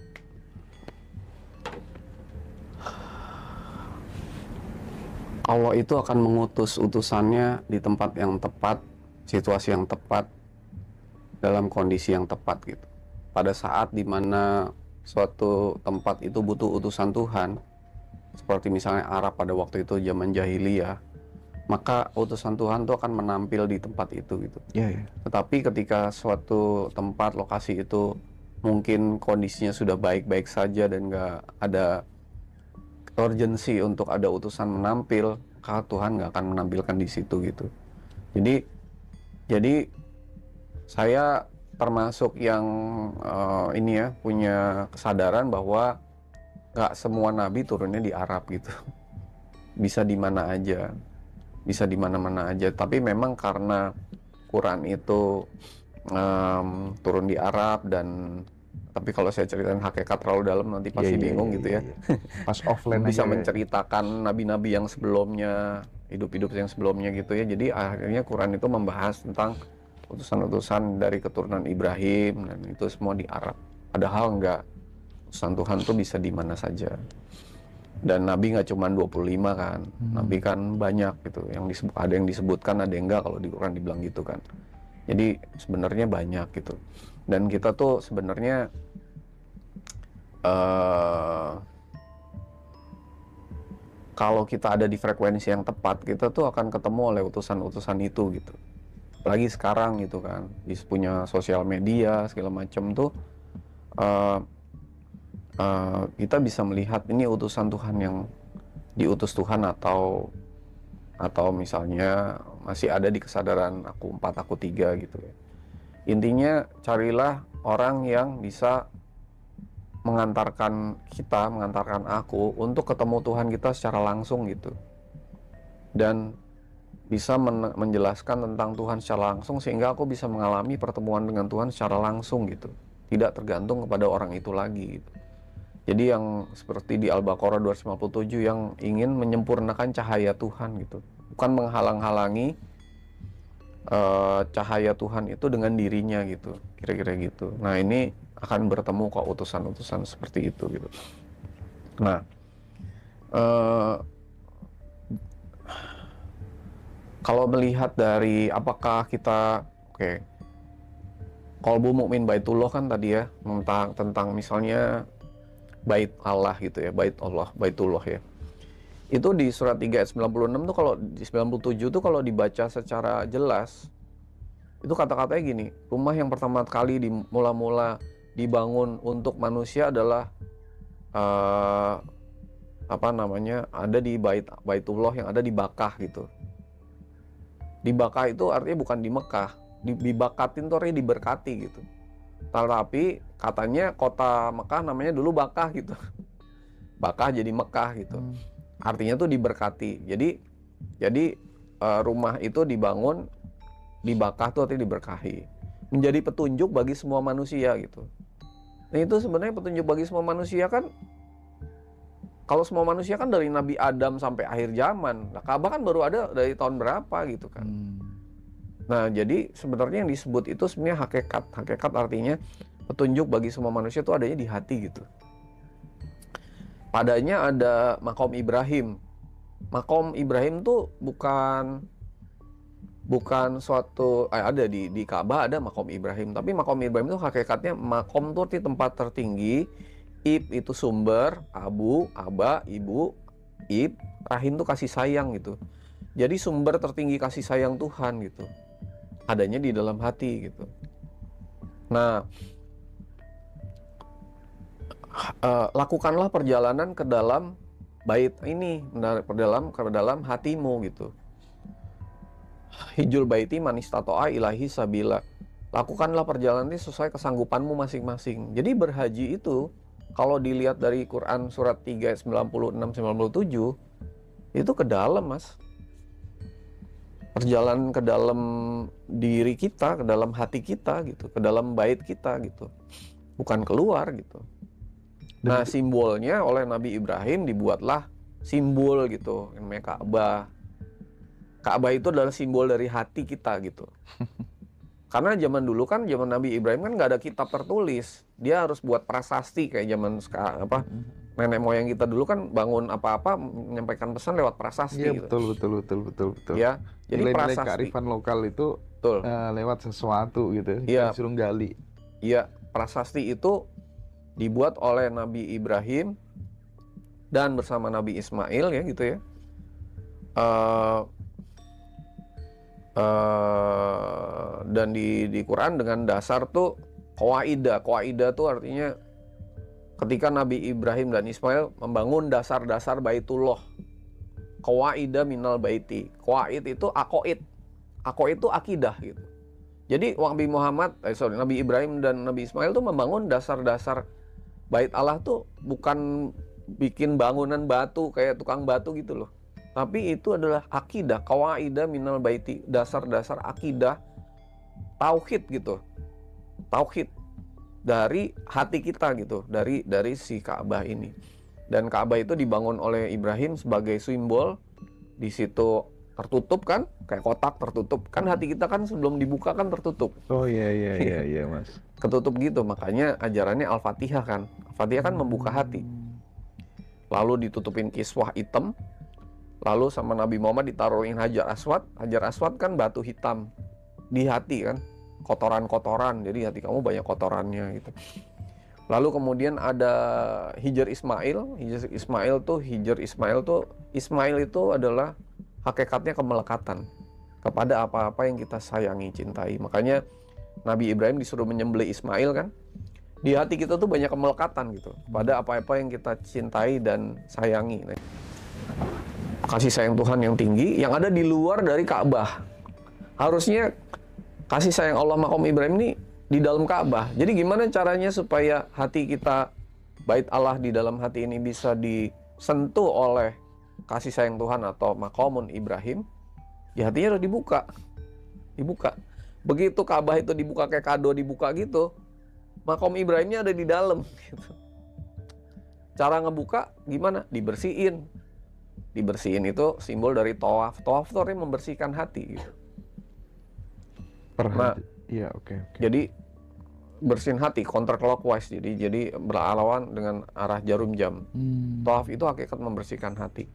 Allah itu akan mengutus utusannya di tempat yang tepat, situasi yang tepat, dalam kondisi yang tepat gitu. Pada saat dimana suatu tempat itu butuh utusan Tuhan, seperti misalnya Arab pada waktu itu zaman jahiliyah, maka utusan Tuhan itu akan menampil di tempat itu gitu. Tetapi ketika suatu tempat, lokasi itu mungkin kondisinya sudah baik-baik saja dan nggak ada urgensi untuk ada utusan menampil, maka Tuhan nggak akan menampilkan di situ gitu. Jadi saya termasuk yang ini ya, punya kesadaran bahwa nggak semua nabi turunnya di Arab gitu. Bisa di mana aja, bisa di mana-mana aja. Tapi memang karena Quran itu turun di Arab, dan tapi kalau saya ceritain hakikat terlalu dalam nanti pasti bingung gitu ya. Pas offline bisa aja menceritakan nabi-nabi yang sebelumnya, hidup-hidup yang sebelumnya gitu ya. Jadi akhirnya Quran itu membahas tentang utusan-utusan dari keturunan Ibrahim, dan itu semua di Arab. Padahal enggak, utusan Tuhan tuh bisa di mana saja. Dan nabi nggak cuma 25 kan. Nabi kan banyak gitu. Ada yang disebutkan, ada yang enggak kalau di Quran dibilang gitu kan. Jadi sebenarnya banyak gitu. Dan kita tuh sebenarnya kalau kita ada di frekuensi yang tepat, kita tuh akan ketemu oleh utusan-utusan itu gitu. Apalagi sekarang gitu kan, punya sosial media segala macam tuh, kita bisa melihat ini utusan Tuhan yang diutus Tuhan, atau misalnya masih ada di kesadaran aku 4, aku 3 gitu ya. Intinya carilah orang yang bisa mengantarkan aku untuk ketemu Tuhan kita secara langsung gitu, dan bisa menjelaskan tentang Tuhan secara langsung, sehingga aku bisa mengalami pertemuan dengan Tuhan secara langsung gitu, tidak tergantung kepada orang itu lagi gitu. Jadi yang seperti di Al-Baqarah 257 yang ingin menyempurnakan cahaya Tuhan gitu, bukan menghalang-halangi cahaya Tuhan itu dengan dirinya gitu, kira-kira gitu. Nah, ini akan bertemu kok utusan-utusan seperti itu gitu. Nah, eh, kalau melihat dari apakah kita, oke, qalbu mukmin baitullah kan tadi ya, tentang misalnya bait Allah gitu ya, bait Allah, baitullah ya. Itu di surat 3 ayat 96 tuh, kalau di 97 tuh kalau dibaca secara jelas, itu kata-katanya gini, rumah yang pertama kali mula-mula dibangun untuk manusia adalah ada di baitullah yang ada di Bakkah gitu. Di Bakkah itu artinya bukan di Mekah, dibakatin tuh artinya diberkati gitu. Tapi katanya kota Mekah namanya dulu Bakkah gitu. Bakkah jadi Mekah gitu. Artinya tuh diberkati. Jadi rumah itu dibangun di Bakkah tuh artinya diberkahi. Menjadi petunjuk bagi semua manusia gitu. Nah itu sebenarnya petunjuk bagi semua manusia kan. Kalau semua manusia kan dari Nabi Adam sampai akhir zaman. Nah, Ka'bah kan baru ada dari tahun berapa gitu kan. Nah, jadi sebenarnya yang disebut itu sebenarnya hakikat. Hakikat artinya petunjuk bagi semua manusia itu adanya di hati gitu. Padanya ada makom Ibrahim. Makom Ibrahim tuh bukan suatu ada di Ka'bah ada makom Ibrahim. Tapi makom Ibrahim itu hakikatnya makom tuh di tempat tertinggi. Ib itu sumber, abu, aba, ibu, ib, rahim itu kasih sayang gitu. Jadi sumber tertinggi kasih sayang Tuhan gitu. Adanya di dalam hati gitu. Nah, lakukanlah perjalanan ke dalam bait ini, ke dalam hatimu gitu. Hijul baiti man istata'a ilahi sabila. Lakukanlah perjalanan ini sesuai kesanggupanmu masing-masing. Jadi berhaji itu kalau dilihat dari Quran surat 3 ayat 96-97 itu ke dalam, Mas. Perjalanan ke dalam diri kita, ke dalam hati kita gitu, ke dalam bait kita gitu. Bukan keluar gitu. Nah, simbolnya oleh Nabi Ibrahim dibuatlah simbol gitu, namanya Ka'bah. Ka'bah itu adalah simbol dari hati kita gitu. Karena zaman dulu kan, zaman Nabi Ibrahim kan nggak ada kitab tertulis. Dia harus buat prasasti kayak zaman sekarang nenek moyang kita dulu kan bangun apa-apa menyampaikan pesan lewat prasasti. Iya, gitu. betul. Ya, jadi nilai-nilai prasasti. kearifan lokal itu lewat sesuatu gitu. Ya. Disuruh gali. Iya, prasasti itu dibuat oleh Nabi Ibrahim dan bersama Nabi Ismail ya gitu ya. Dan di Quran dengan dasar tuh Qawaidah tuh artinya ketika Nabi Ibrahim dan Ismail membangun dasar-dasar Baitullah. Qawaidah minal baiti. Qawaid itu aqaid. Aqaid itu akidah gitu. Jadi Nabi Ibrahim dan Nabi Ismail tuh membangun dasar-dasar Bait Allah tuh bukan bikin bangunan batu kayak tukang batu gitu loh. Tapi itu adalah akidah, qawaidah minal baiti, dasar-dasar akidah tauhid gitu. Tauhid dari hati kita gitu, dari si Ka'bah ini. Dan Ka'bah itu dibangun oleh Ibrahim sebagai simbol. Di situ tertutup kan, kayak kotak tertutup. Kan hati kita kan sebelum dibuka kan tertutup. Oh iya Mas. Ketutup gitu, makanya ajarannya Al-Fatihah kan. Al-Fatihah kan membuka hati. Lalu ditutupin kiswah hitam. Lalu sama Nabi Muhammad ditaruhin Hajar Aswad. Hajar Aswad kan batu hitam di hati kan, kotoran-kotoran. Jadi hati kamu banyak kotorannya gitu. Lalu kemudian ada Hijr Ismail. Ismail itu adalah hakikatnya kemelekatan kepada apa-apa yang kita sayangi, cintai. Makanya Nabi Ibrahim disuruh menyembelih Ismail kan. Di hati kita tuh banyak kemelekatan gitu pada apa-apa yang kita cintai dan sayangi. Kasih sayang Tuhan yang tinggi yang ada di luar dari Ka'bah. Harusnya kasih sayang Allah makom Ibrahim ini di dalam Ka'bah. Jadi gimana caranya supaya hati kita, bait Allah di dalam hati ini bisa disentuh oleh kasih sayang Tuhan atau makomun Ibrahim? Ya hatinya udah dibuka. Begitu Ka'bah itu dibuka kayak kado dibuka gitu, makom Ibrahimnya ada di dalam gitu. Cara ngebuka gimana? Dibersihin itu simbol dari tawaf. Tawaf itu artinya membersihkan hati gitu. Iya, oke. Jadi bersihin hati, counterclockwise, jadi berlawan dengan arah jarum jam. Tawaf itu hakikat membersihkan hati.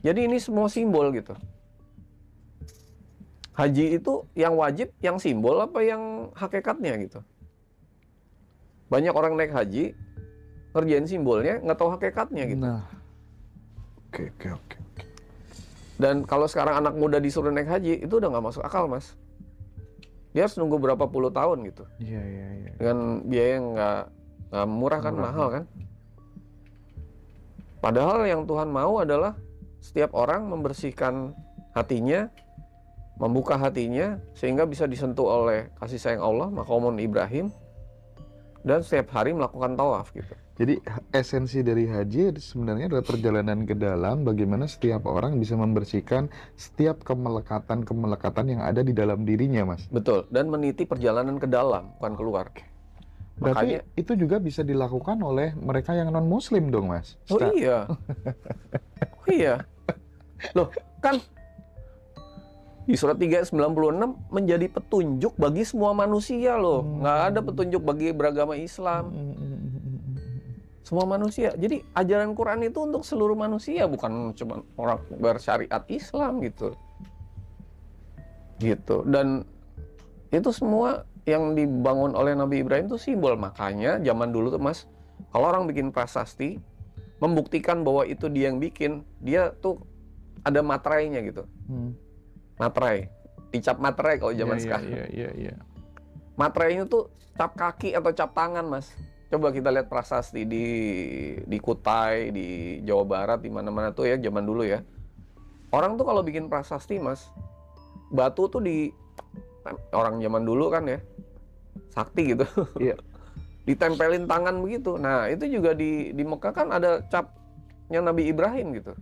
Jadi ini semua simbol gitu. Haji itu yang wajib, yang simbol apa yang hakikatnya gitu. Banyak orang naik haji ngerjain simbolnya, nggak tahu hakikatnya gitu. Nah, oke. Dan kalau sekarang anak muda disuruh naik haji, itu udah nggak masuk akal, Mas. Dia harus nunggu berapa puluh tahun gitu. Iya. Dengan biaya yang nggak murah kan, mahal kan. Padahal yang Tuhan mau adalah setiap orang membersihkan hatinya, membuka hatinya, sehingga bisa disentuh oleh kasih sayang Allah, maqamun Ibrahim, dan setiap hari melakukan tawaf gitu. Jadi esensi dari haji sebenarnya adalah perjalanan ke dalam, bagaimana setiap orang bisa membersihkan setiap kemelekatan yang ada di dalam dirinya, Mas. Betul, dan meniti perjalanan ke dalam, bukan keluar. Berarti Makanya, itu juga bisa dilakukan oleh mereka yang non-muslim dong, Mas? oh iya. Oh iya. Loh, kan di surat 3 ayat 96 menjadi petunjuk bagi semua manusia loh. Nggak ada petunjuk bagi beragama Islam. Semua manusia. Jadi ajaran Quran itu untuk seluruh manusia, bukan cuma orang bersyariat Islam gitu. Gitu. Dan itu semua yang dibangun oleh Nabi Ibrahim itu simbol. Makanya zaman dulu tuh, Mas, kalau orang bikin prasasti, membuktikan bahwa itu dia yang bikin, dia tuh ada materainya gitu. Materai. Dicap materai kalau zaman sekarang. Iya. Materainya tuh cap kaki atau cap tangan, Mas. Coba kita lihat prasasti di Kutai, di Jawa Barat, di mana-mana tuh ya zaman dulu ya. Orang tuh kalau bikin prasasti, Mas, batu tuh orang zaman dulu kan ya, sakti gitu. Iya. Ditempelin tangan begitu. Nah, itu juga di Mekah kan ada capnya Nabi Ibrahim gitu.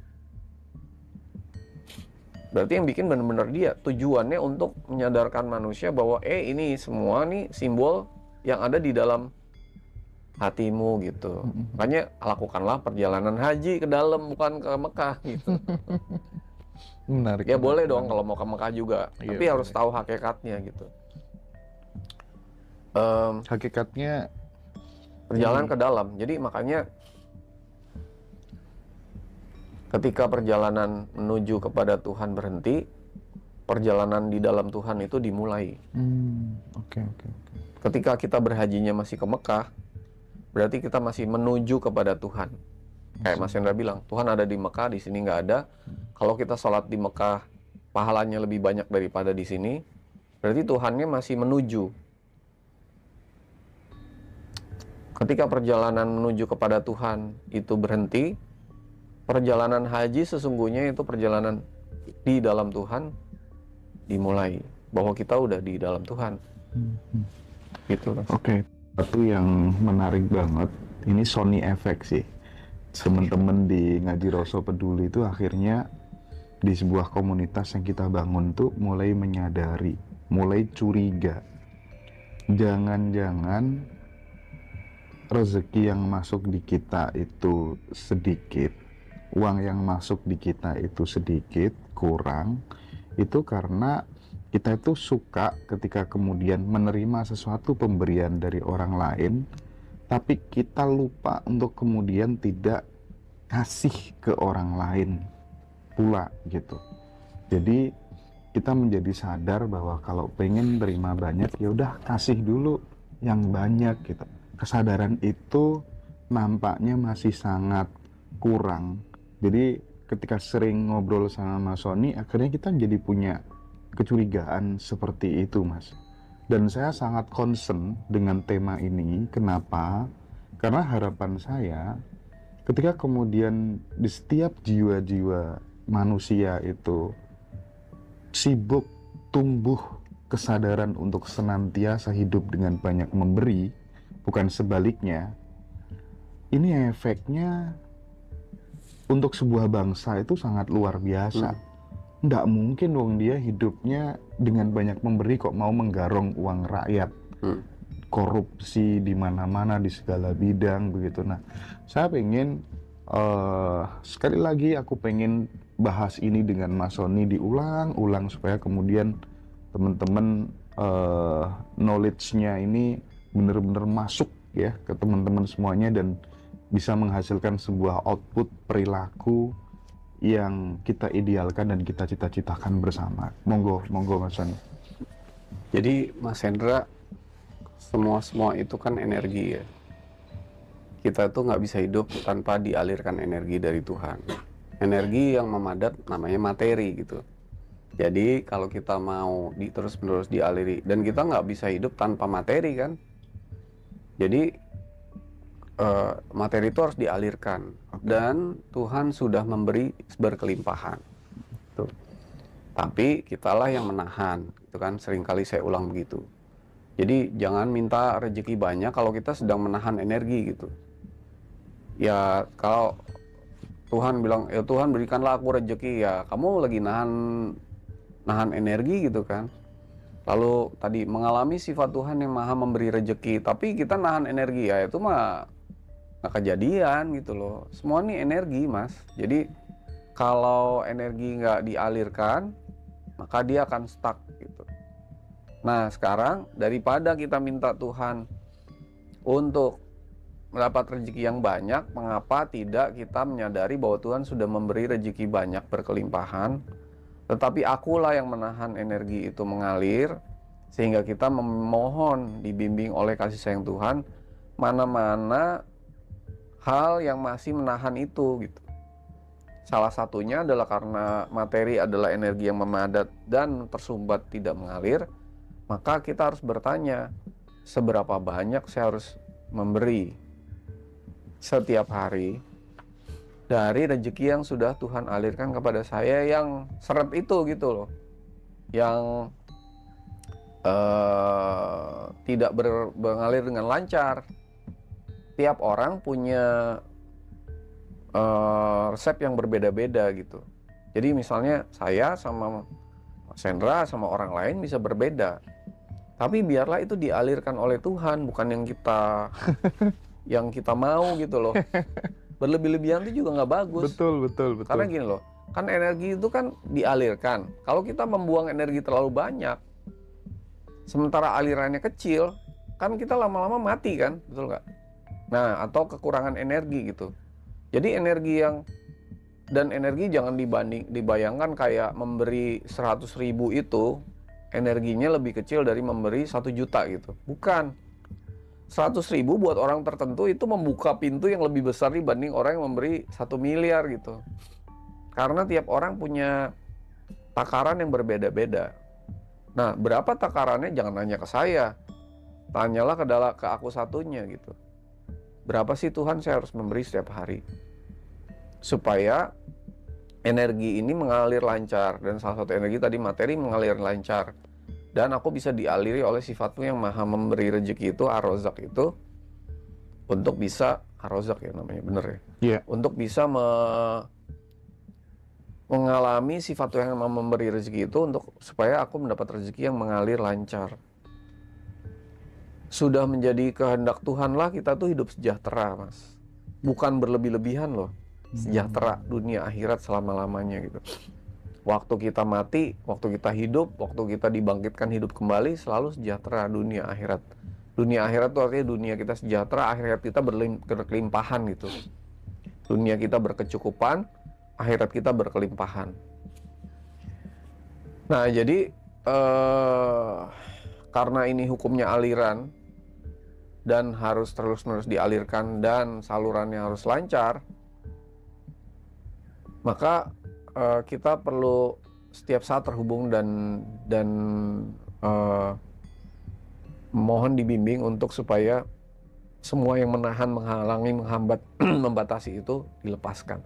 Berarti yang bikin benar-benar dia. Tujuannya untuk menyadarkan manusia bahwa ini semua nih simbol yang ada di dalam hatimu gitu. Makanya lakukanlah perjalanan haji ke dalam, bukan ke Mekah gitu. Menarik. Ya boleh dong kalau mau ke Mekah juga, Iya, tapi harus boleh. tahu hakikatnya gitu. Hakikatnya Perjalanan ke dalam. Jadi makanya ketika perjalanan menuju kepada Tuhan berhenti, perjalanan di dalam Tuhan itu dimulai. Oke. Ketika kita berhajinya masih ke Mekah, berarti kita masih menuju kepada Tuhan. Kayak Mas Hendra bilang, Tuhan ada di Mekah, di sini nggak ada. Kalau kita sholat di Mekah, pahalanya lebih banyak daripada di sini, berarti Tuhannya masih menuju. Ketika perjalanan menuju kepada Tuhan itu berhenti, perjalanan haji sesungguhnya itu perjalanan di dalam Tuhan dimulai. Bahwa kita udah di dalam Tuhan. Gitu. Oke. Satu yang menarik banget, ini Sony Effect sih. Teman-teman di Ngaji Roso Peduli itu akhirnya di sebuah komunitas yang kita bangun tuh mulai menyadari, mulai curiga. Jangan-jangan rezeki yang masuk di kita itu sedikit, uang yang masuk di kita itu sedikit, kurang, itu karena kita itu suka ketika kemudian menerima sesuatu pemberian dari orang lain, tapi kita lupa untuk kemudian tidak kasih ke orang lain pula gitu. Jadi kita menjadi sadar bahwa kalau pengen terima banyak, ya udah kasih dulu yang banyak gitu. Kesadaran itu nampaknya masih sangat kurang. Jadi ketika sering ngobrol sama Mas Sony, akhirnya kita jadi punya kecurigaan seperti itu, Mas. Dan saya sangat concern dengan tema ini. Kenapa? Karena harapan saya ketika kemudian di setiap jiwa-jiwa manusia itu sibuk tumbuh kesadaran untuk senantiasa hidup dengan banyak memberi, bukan sebaliknya, ini efeknya untuk sebuah bangsa itu sangat luar biasa. Nggak mungkin dong dia hidupnya dengan banyak memberi kok mau menggarong uang rakyat. Korupsi di mana-mana di segala bidang begitu. Nah, saya pengen sekali lagi aku pengen bahas ini dengan Mas Sony diulang-ulang supaya kemudian teman-teman knowledge-nya ini benar-benar masuk ya ke teman-teman semuanya dan bisa menghasilkan sebuah output perilaku yang kita idealkan dan kita cita-citakan bersama. Monggo Mas Sony. Jadi Mas Hendra, semua itu kan energi ya. Kita tuh nggak bisa hidup tanpa dialirkan energi dari Tuhan. Energi yang memadat namanya materi gitu. Jadi kalau kita mau terus-menerus dialiri, dan kita nggak bisa hidup tanpa materi kan. Jadi materi itu harus dialirkan, dan Tuhan sudah memberi berkelimpahan. Tuh. Tapi kitalah yang menahan, itu kan seringkali saya ulang begitu. Jadi jangan minta rezeki banyak kalau kita sedang menahan energi gitu. Ya kalau Tuhan bilang, ya Tuhan berikanlah aku rezeki, ya kamu lagi nahan energi gitu kan. Lalu tadi mengalami sifat Tuhan yang maha memberi rezeki, tapi kita nahan energi, ya itu mah nggak kejadian gitu loh. Semua ini energi Mas. Jadi kalau energi nggak dialirkan, maka dia akan stuck gitu. Nah sekarang daripada kita minta Tuhan untuk mendapat rezeki yang banyak, mengapa tidak kita menyadari bahwa Tuhan sudah memberi rezeki banyak berkelimpahan, tetapi akulah yang menahan energi itu mengalir, sehingga kita memohon dibimbing oleh kasih sayang Tuhan, mana-mana hal yang masih menahan itu gitu. Salah satunya adalah karena materi adalah energi yang memadat dan tersumbat tidak mengalir, maka kita harus bertanya, seberapa banyak saya harus memberi setiap hari dari rezeki yang sudah Tuhan alirkan kepada saya yang seret itu gitu loh, yang tidak mengalir dengan lancar. Tiap orang punya resep yang berbeda-beda gitu. Jadi misalnya saya sama Mas Hendra sama orang lain bisa berbeda, tapi biarlah itu dialirkan oleh Tuhan, bukan yang kita mau gitu loh. Berlebih-lebihan itu juga nggak bagus. Betul. Karena gini loh, kan energi itu kan dialirkan. Kalau kita membuang energi terlalu banyak, sementara alirannya kecil, kan kita lama-lama mati kan, betul nggak? Nah, atau kekurangan energi gitu. Jadi energi jangan dibayangkan kayak memberi 100.000 itu energinya lebih kecil dari memberi 1 juta gitu. Bukan. 100.000 buat orang tertentu itu membuka pintu yang lebih besar dibanding orang yang memberi 1 miliar gitu. Karena tiap orang punya takaran yang berbeda-beda. Nah, berapa takarannya jangan nanya ke saya. Tanyalah ke aku satunya gitu. Berapa sih Tuhan saya harus memberi setiap hari supaya energi ini mengalir lancar, dan salah satu energi tadi materi mengalir lancar, dan aku bisa dialiri oleh sifatmu yang maha memberi rezeki itu, Ar-Razzaq itu, untuk bisa Ar-Razzaq ya namanya, bener ya? Iya. Untuk bisa mengalami sifat yang maha memberi rezeki itu, supaya aku mendapat rezeki yang mengalir lancar. Sudah menjadi kehendak Tuhan lah kita tuh hidup sejahtera Mas, bukan berlebih-lebihan loh. Sejahtera dunia akhirat selama-lamanya gitu. Waktu kita mati, waktu kita hidup, waktu kita dibangkitkan hidup kembali, selalu sejahtera dunia akhirat. Dunia akhirat itu artinya dunia kita sejahtera, akhirat kita berkelimpahan gitu. Dunia kita berkecukupan, akhirat kita berkelimpahan. Nah jadi karena ini hukumnya aliran dan harus terus-menerus dialirkan dan salurannya harus lancar, maka kita perlu setiap saat terhubung dan mohon dibimbing untuk supaya semua yang menahan, menghalangi, menghambat, membatasi itu dilepaskan.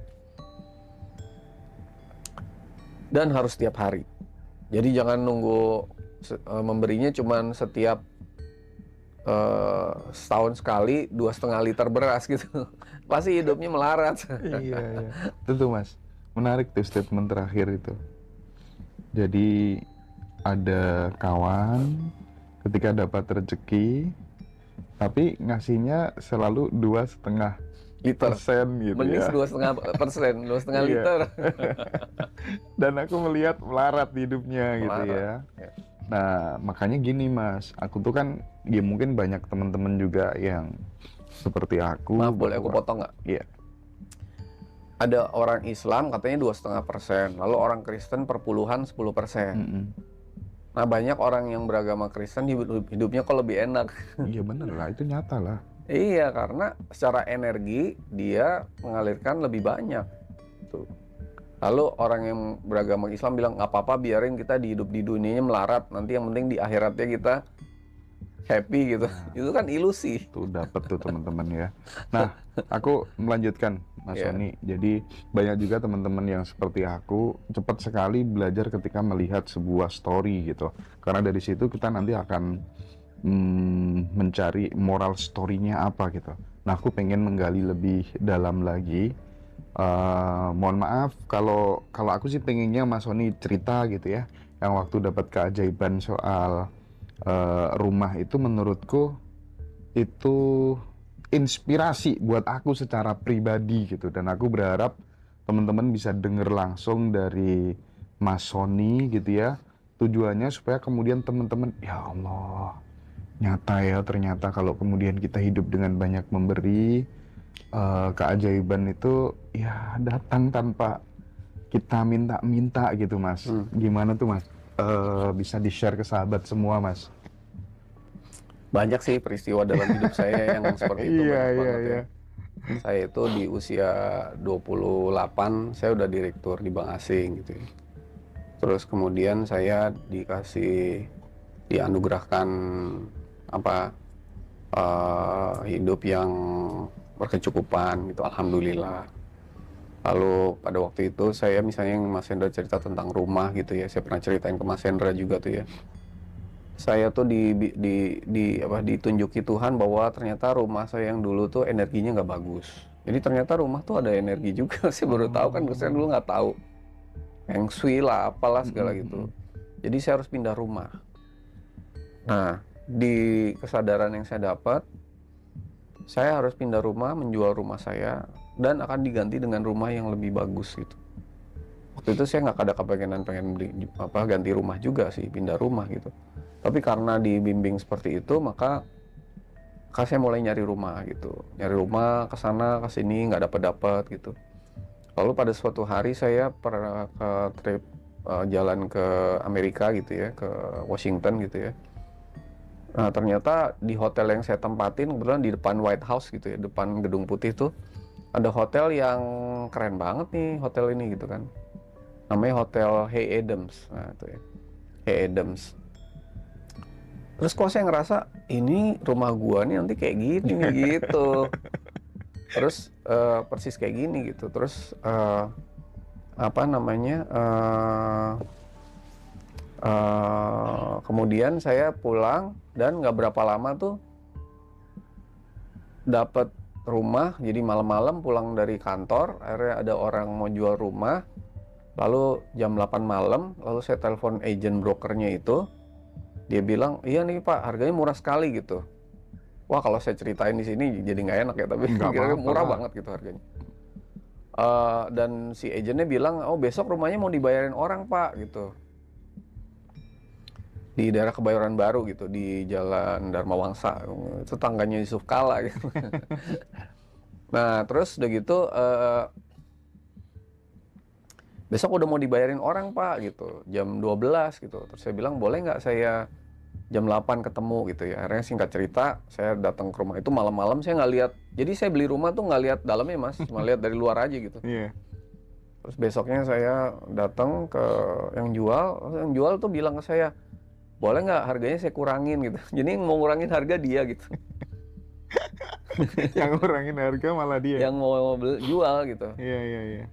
Dan harus setiap hari. Jadi jangan nunggu memberinya cuman setiap setahun sekali 2,5 liter beras gitu. Pasti hidupnya melarat. Iya. Tentu Mas. Menarik tuh statement terakhir itu. Jadi ada kawan ketika dapat rezeki, tapi ngasihnya selalu 2,5% gitu. Menis ya. 2,5%, 2,5 liter. Dan aku melihat melarat hidupnya gitu ya. Nah, makanya gini Mas, aku tuh kan, ya mungkin banyak teman-teman juga yang seperti aku. Maaf, boleh aku potong nggak? Iya. Ada orang Islam katanya 2,5%, lalu orang Kristen perpuluhan 10%. Nah, banyak orang yang beragama Kristen hidupnya kok lebih enak. Iya bener lah, itu nyata lah. Iya, karena secara energi dia mengalirkan lebih banyak. Tuh. Lalu orang yang beragama Islam bilang nggak apa-apa, biarin kita hidup di dunianya melarat, nanti yang penting di akhiratnya kita happy gitu. Itu kan ilusi. Tuh dapet tuh teman-teman ya. Nah, aku melanjutkan Mas Sony. Jadi banyak juga teman-teman yang seperti aku cepat sekali belajar ketika melihat sebuah story gitu. Karena dari situ kita nanti akan mencari moral story-nya apa gitu. Nah, aku pengen menggali lebih dalam lagi. Mohon maaf kalau aku sih pengennya Mas Sony cerita gitu ya, yang waktu dapat keajaiban soal rumah itu, menurutku itu inspirasi buat aku secara pribadi gitu, dan aku berharap teman-teman bisa denger langsung dari Mas Sony gitu ya, tujuannya supaya kemudian teman-teman, ya Allah, nyata ya ternyata kalau kemudian kita hidup dengan banyak memberi, keajaiban itu ya datang tanpa kita minta-minta gitu Mas. Gimana tuh Mas? Bisa di-share ke sahabat semua Mas? Banyak sih peristiwa dalam hidup saya yang seperti itu. Iya. Saya itu di usia 28 saya udah direktur di bank asing gitu ya. Terus kemudian saya dianugerahkan hidup yang berkecukupan gitu, alhamdulillah. Lalu pada waktu itu saya misalnya Mas Hendra cerita tentang rumah gitu ya, saya pernah ceritain ke Mas Hendra juga tuh ya. Saya tuh ditunjuki Tuhan bahwa ternyata rumah saya yang dulu tuh energinya nggak bagus. Jadi ternyata rumah tuh ada energi juga. Saya baru tahu kan, saya dulu nggak tahu. Feng Shui lah, apalah segala gitu. Jadi saya harus pindah rumah. Nah, di kesadaran yang saya dapat, saya harus pindah rumah, menjual rumah saya, dan akan diganti dengan rumah yang lebih bagus gitu. Waktu itu saya nggak ada kepengenan pengen beli ganti rumah juga sih, pindah rumah gitu. Tapi karena dibimbing seperti itu, maka saya mulai nyari rumah gitu, nyari rumah kesana kesini nggak dapat gitu. Lalu pada suatu hari saya pernah ke trip jalan ke Amerika gitu ya, ke Washington gitu ya. Nah, ternyata di hotel yang saya tempatin, kebetulan di depan White House gitu ya, depan Gedung Putih tuh, ada hotel yang keren banget nih, hotel ini gitu kan. Namanya Hotel Hay Adams. Nah, itu ya. Hay Adams. Terus kok saya ngerasa, ini rumah gua nih nanti kayak gini gitu. Terus persis kayak gini gitu. Terus kemudian saya pulang dan nggak berapa lama tuh dapat rumah. Jadi malam-malam pulang dari kantor, akhirnya ada orang mau jual rumah. Lalu jam 8 malam, lalu saya telepon agent brokernya itu. Dia bilang, iya nih Pak, harganya murah sekali gitu. Wah, kalau saya ceritain di sini jadi nggak enak ya, tapi kira-kira murah banget gitu harganya. Dan si agentnya bilang, oh besok rumahnya mau dibayarin orang Pak gitu. Di daerah Kebayoran Baru gitu, di Jalan Dharma Wangsa, itu tangganya Yusuf Kala gitu. Nah, terus udah gitu, besok udah mau dibayarin orang Pak gitu, jam 12 gitu. Terus saya bilang, boleh nggak saya jam 8 ketemu gitu ya. Akhirnya singkat cerita, saya datang ke rumah itu malam-malam, saya nggak lihat. Jadi saya beli rumah tuh nggak lihat dalamnya Mas, cuma lihat dari luar aja gitu. Terus besoknya saya datang ke yang jual tuh bilang ke saya, boleh nggak harganya saya kurangin gitu. Jadi yang mau ngurangin harga dia gitu. Yang ngurangin harga malah dia. Yang mau jual gitu. Iya.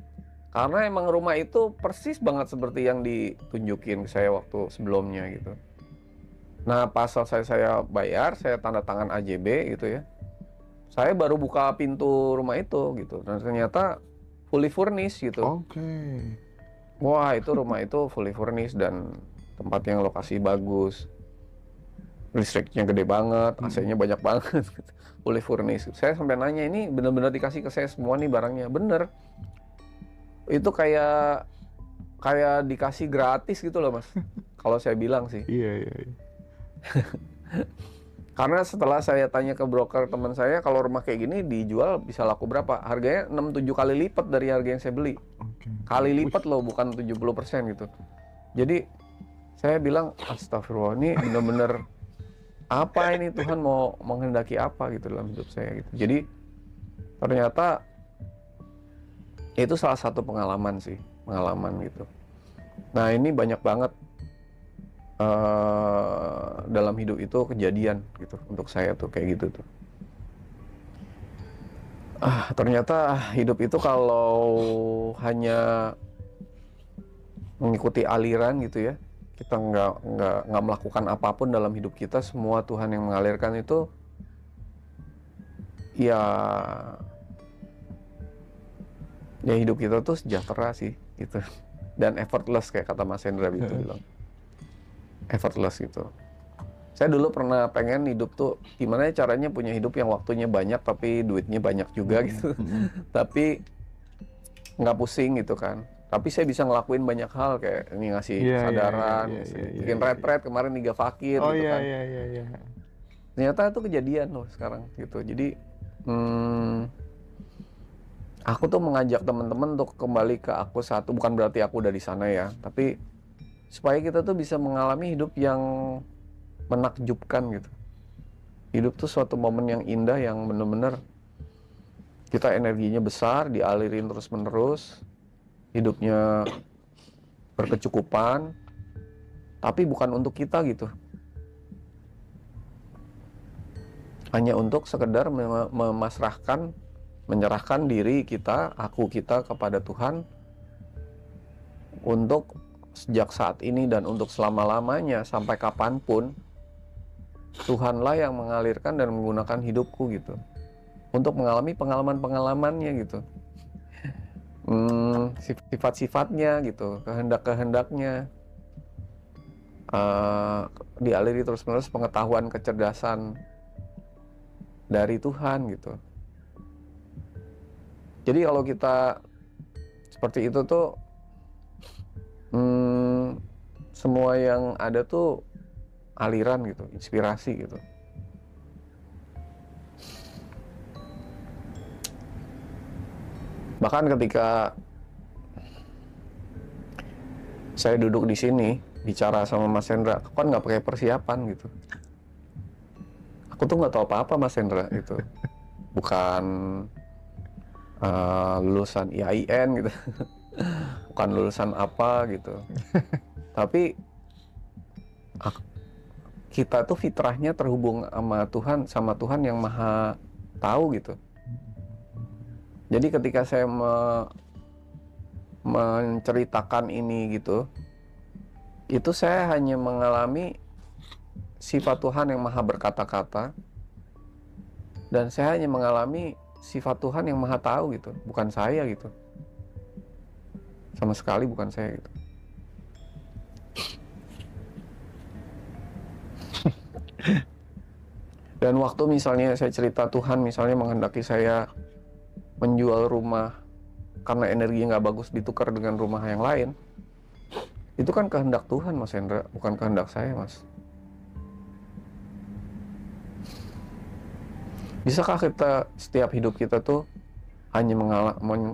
Karena emang rumah itu persis banget seperti yang ditunjukin ke saya waktu sebelumnya gitu. Nah, pas saya bayar, saya tanda tangan AJB gitu ya. Saya baru buka pintu rumah itu gitu. Dan ternyata fully furnished gitu. Oke. Wah, itu rumah itu fully furnished dan tempat yang lokasi bagus. Listriknya gede banget, AC-nya banyak banget. Fully furnished. Saya sampai nanya, ini bener-bener dikasih ke saya semua nih barangnya. Bener. Itu kayak kayak dikasih gratis gitu loh Mas. Kalau saya bilang sih. Iya. Karena setelah saya tanya ke broker teman saya, kalau rumah kayak gini dijual bisa laku berapa? Harganya 6-7 kali lipat dari harga yang saya beli. Oke. Kali lipat loh, bukan 70% gitu. Jadi saya bilang, astagfirullah, ini bener-bener apa ini, Tuhan mau menghendaki apa gitu dalam hidup saya gitu. Jadi ternyata itu salah satu pengalaman sih, pengalaman gitu. Nah ini banyak banget dalam hidup itu kejadian gitu untuk saya tuh kayak gitu tuh. Ternyata hidup itu kalau hanya mengikuti aliran gitu ya, kita nggak melakukan apapun dalam hidup kita, semua Tuhan yang mengalirkan itu ya hidup kita tuh sejahtera sih gitu, dan effortless kayak kata Mas Hendra itu bilang. Effortless gitu. Saya dulu pernah pengen hidup tuh gimana caranya punya hidup yang waktunya banyak tapi duitnya banyak juga gitu. Tapi nggak pusing gitu kan. Tapi saya bisa ngelakuin banyak hal kayak ini ngasih kesadaran, bikin retret kemarin 3 fakir gitu kan. Iya. Ternyata itu kejadian loh sekarang gitu. Jadi aku tuh mengajak teman-teman untuk kembali ke aku satu, bukan berarti aku udah di sana ya, tapi supaya kita tuh bisa mengalami hidup yang menakjubkan gitu. Hidup tuh suatu momen yang indah yang bener-bener kita energinya besar, dialirin terus-menerus, hidupnya berkecukupan, tapi bukan untuk kita gitu. Hanya untuk sekedar menyerahkan diri kita, aku kita kepada Tuhan untuk sejak saat ini dan untuk selama-lamanya sampai kapanpun Tuhanlah yang mengalirkan dan menggunakan hidupku gitu untuk mengalami pengalaman-pengalamannya gitu, sifat-sifatnya gitu, kehendak-kehendaknya, dialiri terus-menerus pengetahuan kecerdasan dari Tuhan gitu. Jadi kalau kita seperti itu tuh semua yang ada tuh aliran gitu, inspirasi gitu. Bahkan ketika saya duduk di sini bicara sama Mas Hendra, aku kan nggak pakai persiapan gitu. Aku tuh nggak tahu apa-apa Mas Hendra gitu. Bukan lulusan IAIN gitu. Bukan lulusan apa gitu. Tapi kita tuh fitrahnya terhubung sama Tuhan yang Maha tahu gitu. Jadi ketika saya menceritakan ini gitu, itu saya hanya mengalami sifat Tuhan yang Maha berkata-kata, dan saya hanya mengalami sifat Tuhan yang Maha tahu gitu, bukan saya gitu. Sama sekali bukan saya gitu. Dan waktu misalnya saya cerita Tuhan misalnya menghendaki saya menjual rumah karena energi nggak bagus ditukar dengan rumah yang lain, itu kan kehendak Tuhan Mas Hendra, bukan kehendak saya Mas. Bisakah kita setiap hidup kita tuh hanya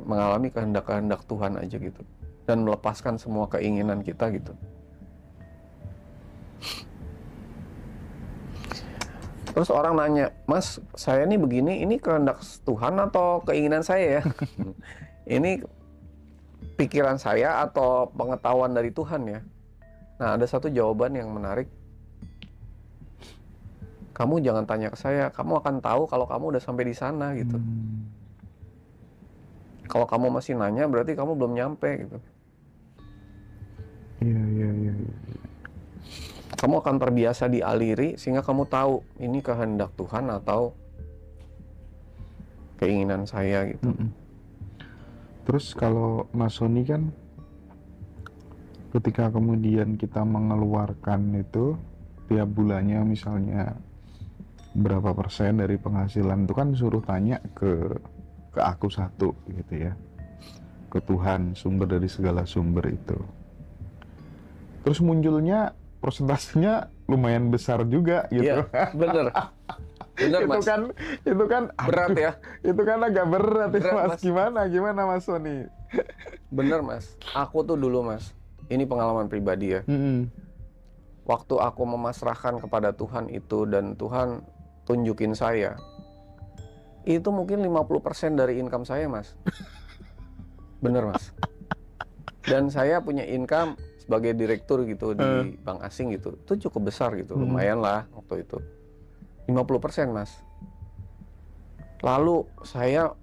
mengalami kehendak-kehendak Tuhan aja gitu, dan melepaskan semua keinginan kita gitu? Terus orang nanya, Mas, saya nih begini, ini kehendak Tuhan atau keinginan saya ya? Ini pikiran saya atau pengetahuan dari Tuhan ya? Nah, ada satu jawaban yang menarik. Kamu jangan tanya ke saya, kamu akan tahu kalau kamu udah sampai di sana gitu. Kalau kamu masih nanya, berarti kamu belum nyampe gitu. Iya. Kamu akan terbiasa dialiri sehingga kamu tahu ini kehendak Tuhan atau keinginan saya gitu. Terus kalau Mas Sony kan ketika kemudian kita mengeluarkan itu tiap bulannya misalnya berapa persen dari penghasilan itu kan suruh tanya ke aku satu gitu ya, ke Tuhan, sumber dari segala sumber itu. Terus munculnya persentasenya lumayan besar juga gitu. Iya, bener. Bener, Mas. Itu kan Berat ya. Itu kan agak berat ya, Berat, Mas. Mas. Gimana Mas Sony? Bener, Mas. Aku tuh dulu, Mas, ini pengalaman pribadi ya. Waktu aku memasrahkan kepada Tuhan itu dan Tuhan tunjukin saya, itu mungkin 50% dari income saya, Mas. Bener, Mas. Dan saya punya income sebagai direktur gitu di bank asing gitu, itu cukup besar gitu, lumayan lah waktu itu. 50%, Mas. Lalu saya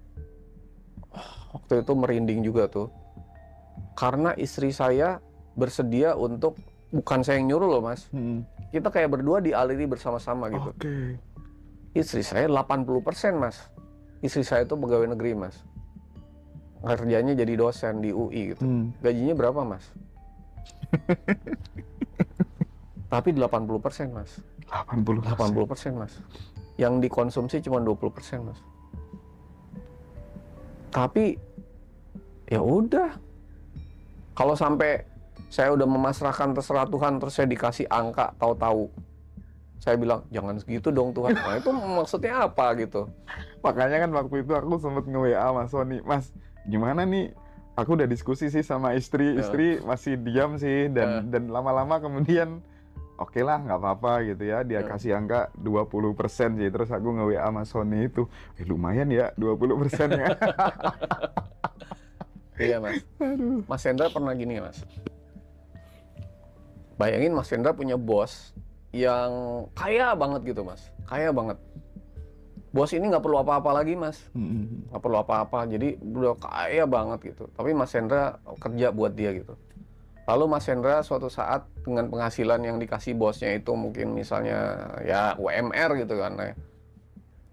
waktu itu merinding juga tuh, karena istri saya bersedia untuk, bukan saya yang nyuruh loh, Mas. Kita kayak berdua dialiri bersama-sama gitu. Istri saya 80%, Mas. Istri saya itu pegawai negeri, Mas. Kerjanya jadi dosen di UI gitu. Gajinya berapa, Mas? Tapi 80%, Mas. 80%, Mas. Yang dikonsumsi cuma 20%, Mas. Tapi ya udah. Kalau sampai saya udah memasrahkan terserah Tuhan, terus saya dikasih angka tahu-tahu, saya bilang jangan segitu dong Tuhan. Nah, itu maksudnya apa gitu? Makanya kan waktu itu aku sempat nge-WA Mas Sony, Mas, gimana nih? Aku udah diskusi sih sama istri masih diam sih, dan lama-lama kemudian oke lah, nggak apa-apa gitu ya, dia kasih angka 20% sih. Terus aku nge-WA Mas Sony itu, lumayan ya 20% ya. Iya, Mas. Mas Hendra pernah gini, Mas. Bayangin Mas Hendra punya bos yang kaya banget gitu, Mas. Kaya banget. Bos ini nggak perlu apa-apa lagi, Mas. Nggak perlu apa-apa. Jadi udah kaya banget gitu. Tapi Mas Hendra kerja buat dia gitu. Lalu Mas Hendra suatu saat dengan penghasilan yang dikasih bosnya itu mungkin misalnya ya UMR gitu kan.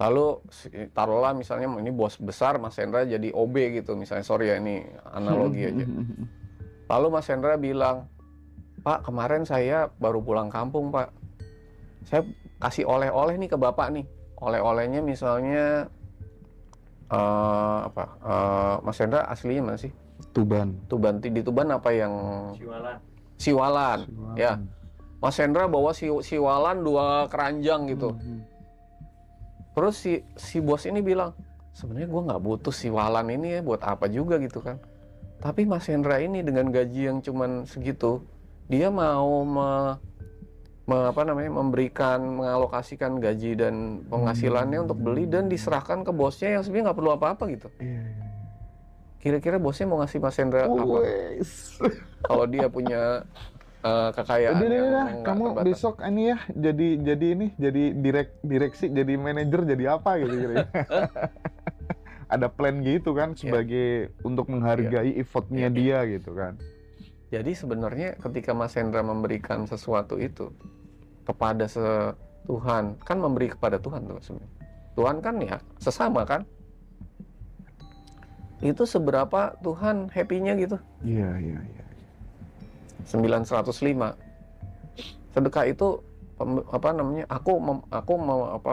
Lalu taruhlah misalnya ini bos besar, Mas Hendra jadi OB gitu misalnya. Sorry ya, ini analogi aja. Lalu Mas Hendra bilang, Pak, kemarin saya baru pulang kampung, Pak. Saya kasih oleh-oleh nih ke Bapak nih. Oleh-olehnya misalnya Mas Hendra aslinya mana sih? Tuban. Di Tuban apa yang Siwalan. Ya. Mas Hendra bawa siwalan 2 keranjang gitu. Terus si bos ini bilang, sebenarnya gue nggak butuh siwalan ini ya, buat apa juga gitu kan. Tapi Mas Hendra ini dengan gaji yang cuman segitu, dia mau mengalokasikan gaji dan penghasilannya untuk beli dan diserahkan ke bosnya yang sebenarnya nggak perlu apa-apa gitu. Kira-kira bosnya mau ngasih Mas Hendra apa? Kalau dia punya kekayaan yang kamu terbatas. Besok ini ya jadi direksi, jadi manajer, jadi apa gitu kira-kira. Ada plan gitu kan sebagai untuk menghargai effortnya dia gitu kan. Jadi sebenarnya ketika Mas Hendra memberikan sesuatu itu kepada Tuhan, kan memberi kepada Tuhan tuh sebenarnya. Tuhan kan ya sesama kan. Itu seberapa Tuhan happy-nya gitu. Iya. 905. Sedekah itu aku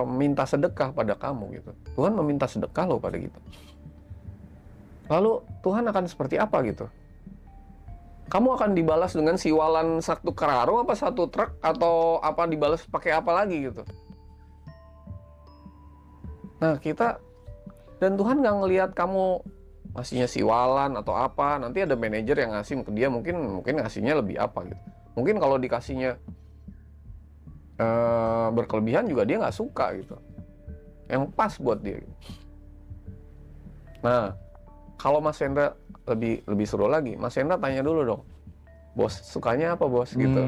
meminta sedekah pada kamu gitu. Tuhan meminta sedekah loh pada kita. Lalu Tuhan akan seperti apa gitu? Kamu akan dibalas dengan siwalan 1 karung apa 1 truk, atau apa dibalas pakai apa lagi gitu? Nah kita, dan Tuhan nggak ngelihat kamu ngasihnya siwalan atau apa, nanti ada manajer yang ngasih ke dia, mungkin ngasihnya lebih apa gitu. Mungkin kalau dikasihnya berkelebihan juga dia nggak suka gitu, yang pas buat dia gitu. Nah kalau Mas Hendra lebih seru lagi, Mas Hendra tanya dulu dong, bos sukanya apa bos gitu.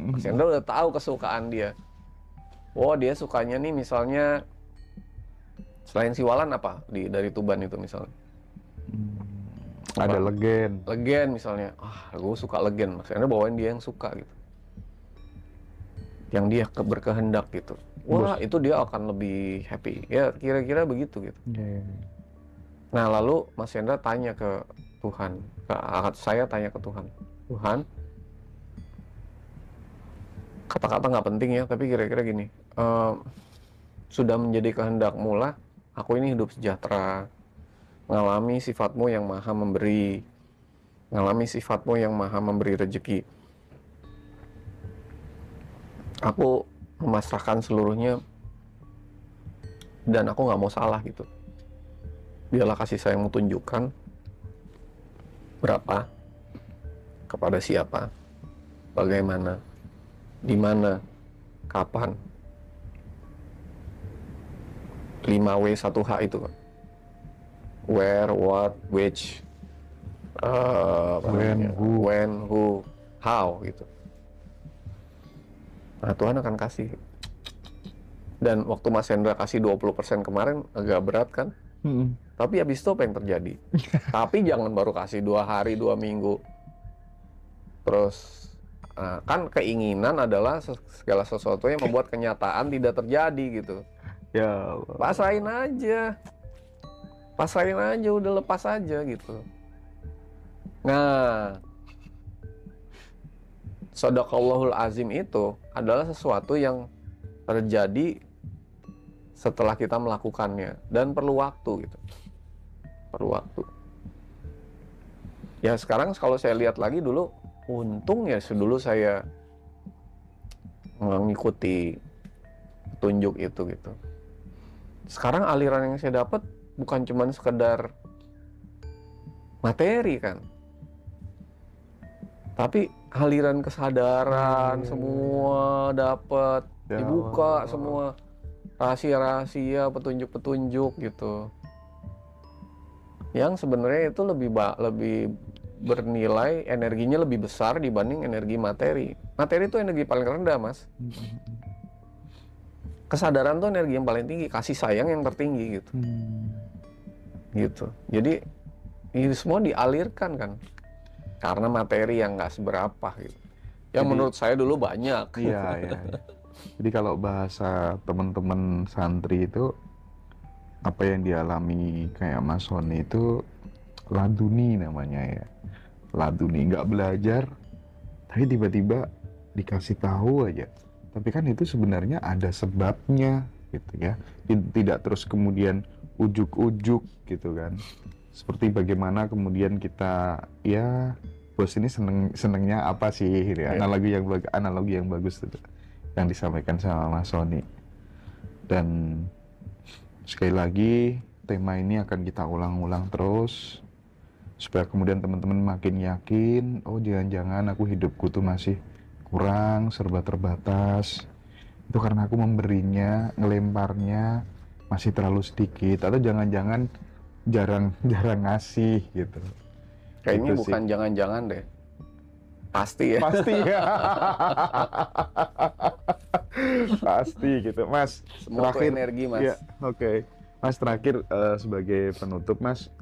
Mas Hendra udah tahu kesukaan dia. Oh dia sukanya nih misalnya selain siwalan apa dari Tuban itu misalnya. Ada legen misalnya, gue suka legen, Mas Hendra bawain dia yang suka gitu, yang dia berkehendak gitu. Wah itu dia akan lebih happy ya, kira-kira begitu gitu. Nah lalu Mas Hendra tanya ke Tuhan, saya tanya ke Tuhan, kata-kata nggak penting ya, tapi kira-kira gini, sudah menjadi kehendak-Mu lah aku ini hidup sejahtera, mengalami sifat-Mu yang maha memberi, mengalami sifat-Mu yang maha memberi rezeki. Aku memasrahkan seluruhnya dan aku nggak mau salah gitu. Biarlah kasih sayangmu tunjukkan berapa, kepada siapa, bagaimana, di mana, kapan. 5W 1H itu kan. Where, what, which, when, who, how gitu. Nah, Tuhan akan kasih. Dan waktu Mas Hendra kasih 20% kemarin agak berat kan? Tapi habis itu apa yang terjadi? Tapi jangan baru kasih 2 hari, 2 minggu. Terus, kan keinginan adalah segala sesuatu yang membuat kenyataan tidak terjadi gitu. Ya Allah. Pasrahin aja, udah lepas aja gitu. Nah, Shadaqallahul Azim itu adalah sesuatu yang terjadi setelah kita melakukannya dan perlu waktu gitu. Perlu waktu. Ya sekarang kalau saya lihat lagi dulu, untung ya dulu saya mengikuti petunjuk itu gitu. Sekarang aliran yang saya dapat bukan cuma sekedar materi kan, tapi aliran kesadaran semua dapat, dibuka semua rahasia-rahasia, petunjuk-petunjuk gitu. Yang sebenarnya itu lebih bernilai, energinya lebih besar dibanding energi materi. Materi itu energi paling rendah, Mas. Kesadaran tuh energi yang paling tinggi, kasih sayang yang tertinggi gitu. Gitu. Jadi ini semua dialirkan kan. Karena materi yang nggak seberapa gitu. Yang menurut saya dulu banyak. Iya. Jadi kalau bahasa teman-teman santri itu, apa yang dialami kayak Mas Sony itu laduni namanya ya. Laduni, nggak belajar, tapi tiba-tiba dikasih tahu aja. Tapi kan itu sebenarnya ada sebabnya gitu ya. Tidak terus kemudian ujuk-ujuk gitu kan. Seperti bagaimana kemudian kita, ya bos ini senengnya apa sih gitu ya. Analogi yang bagus itu yang disampaikan sama Mas Sony. Dan sekali lagi tema ini akan kita ulang-ulang terus supaya kemudian teman-teman makin yakin, oh jangan-jangan aku hidupku tuh masih kurang, serba terbatas. Itu karena aku memberinya, ngelemparnya masih terlalu sedikit, atau jangan-jangan jarang ngasih gitu. Kayaknya gitu bukan jangan-jangan deh. Pasti ya. Pasti ya. Pasti gitu, Mas. Semua Terakhir, energi, Mas. Ya, oke. Mas, terakhir sebagai penutup, Mas,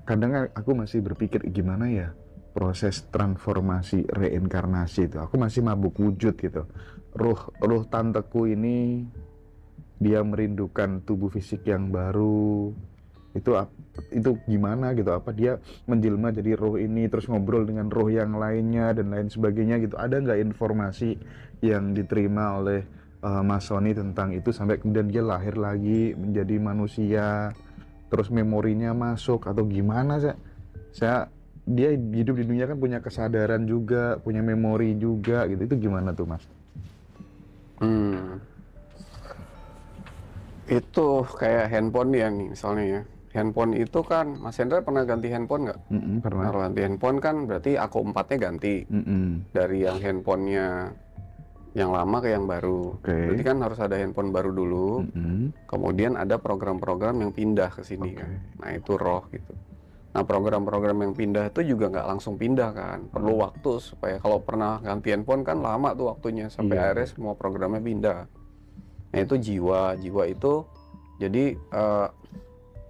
kadang aku masih berpikir gimana ya proses transformasi reinkarnasi itu. Aku masih mabuk wujud gitu. Ruh tanteku ini dia merindukan tubuh fisik yang baru. Itu gimana gitu, apa dia menjelma jadi roh ini terus ngobrol dengan roh yang lainnya dan lain sebagainya gitu. Ada nggak informasi yang diterima oleh Mas Sony tentang itu sampai kemudian dia lahir lagi menjadi manusia, terus memorinya masuk atau gimana dia hidup di dunia kan punya kesadaran juga, punya memori juga gitu. Itu gimana tuh, Mas? Itu kayak handphone ya nih misalnya ya. Handphone itu kan, Mas Hendra pernah ganti handphone nggak? Pernah. Kalau ganti handphone kan berarti aku 4-nya ganti. Dari yang handphonenya yang lama ke yang baru. Berarti kan harus ada handphone baru dulu. Kemudian ada program-program yang pindah ke sini kan. Nah itu roh gitu. Nah program-program yang pindah itu juga nggak langsung pindah kan. Perlu waktu supaya kalau pernah ganti handphone kan lama tuh waktunya. Sampai akhirnya semua programnya pindah. Nah itu jiwa itu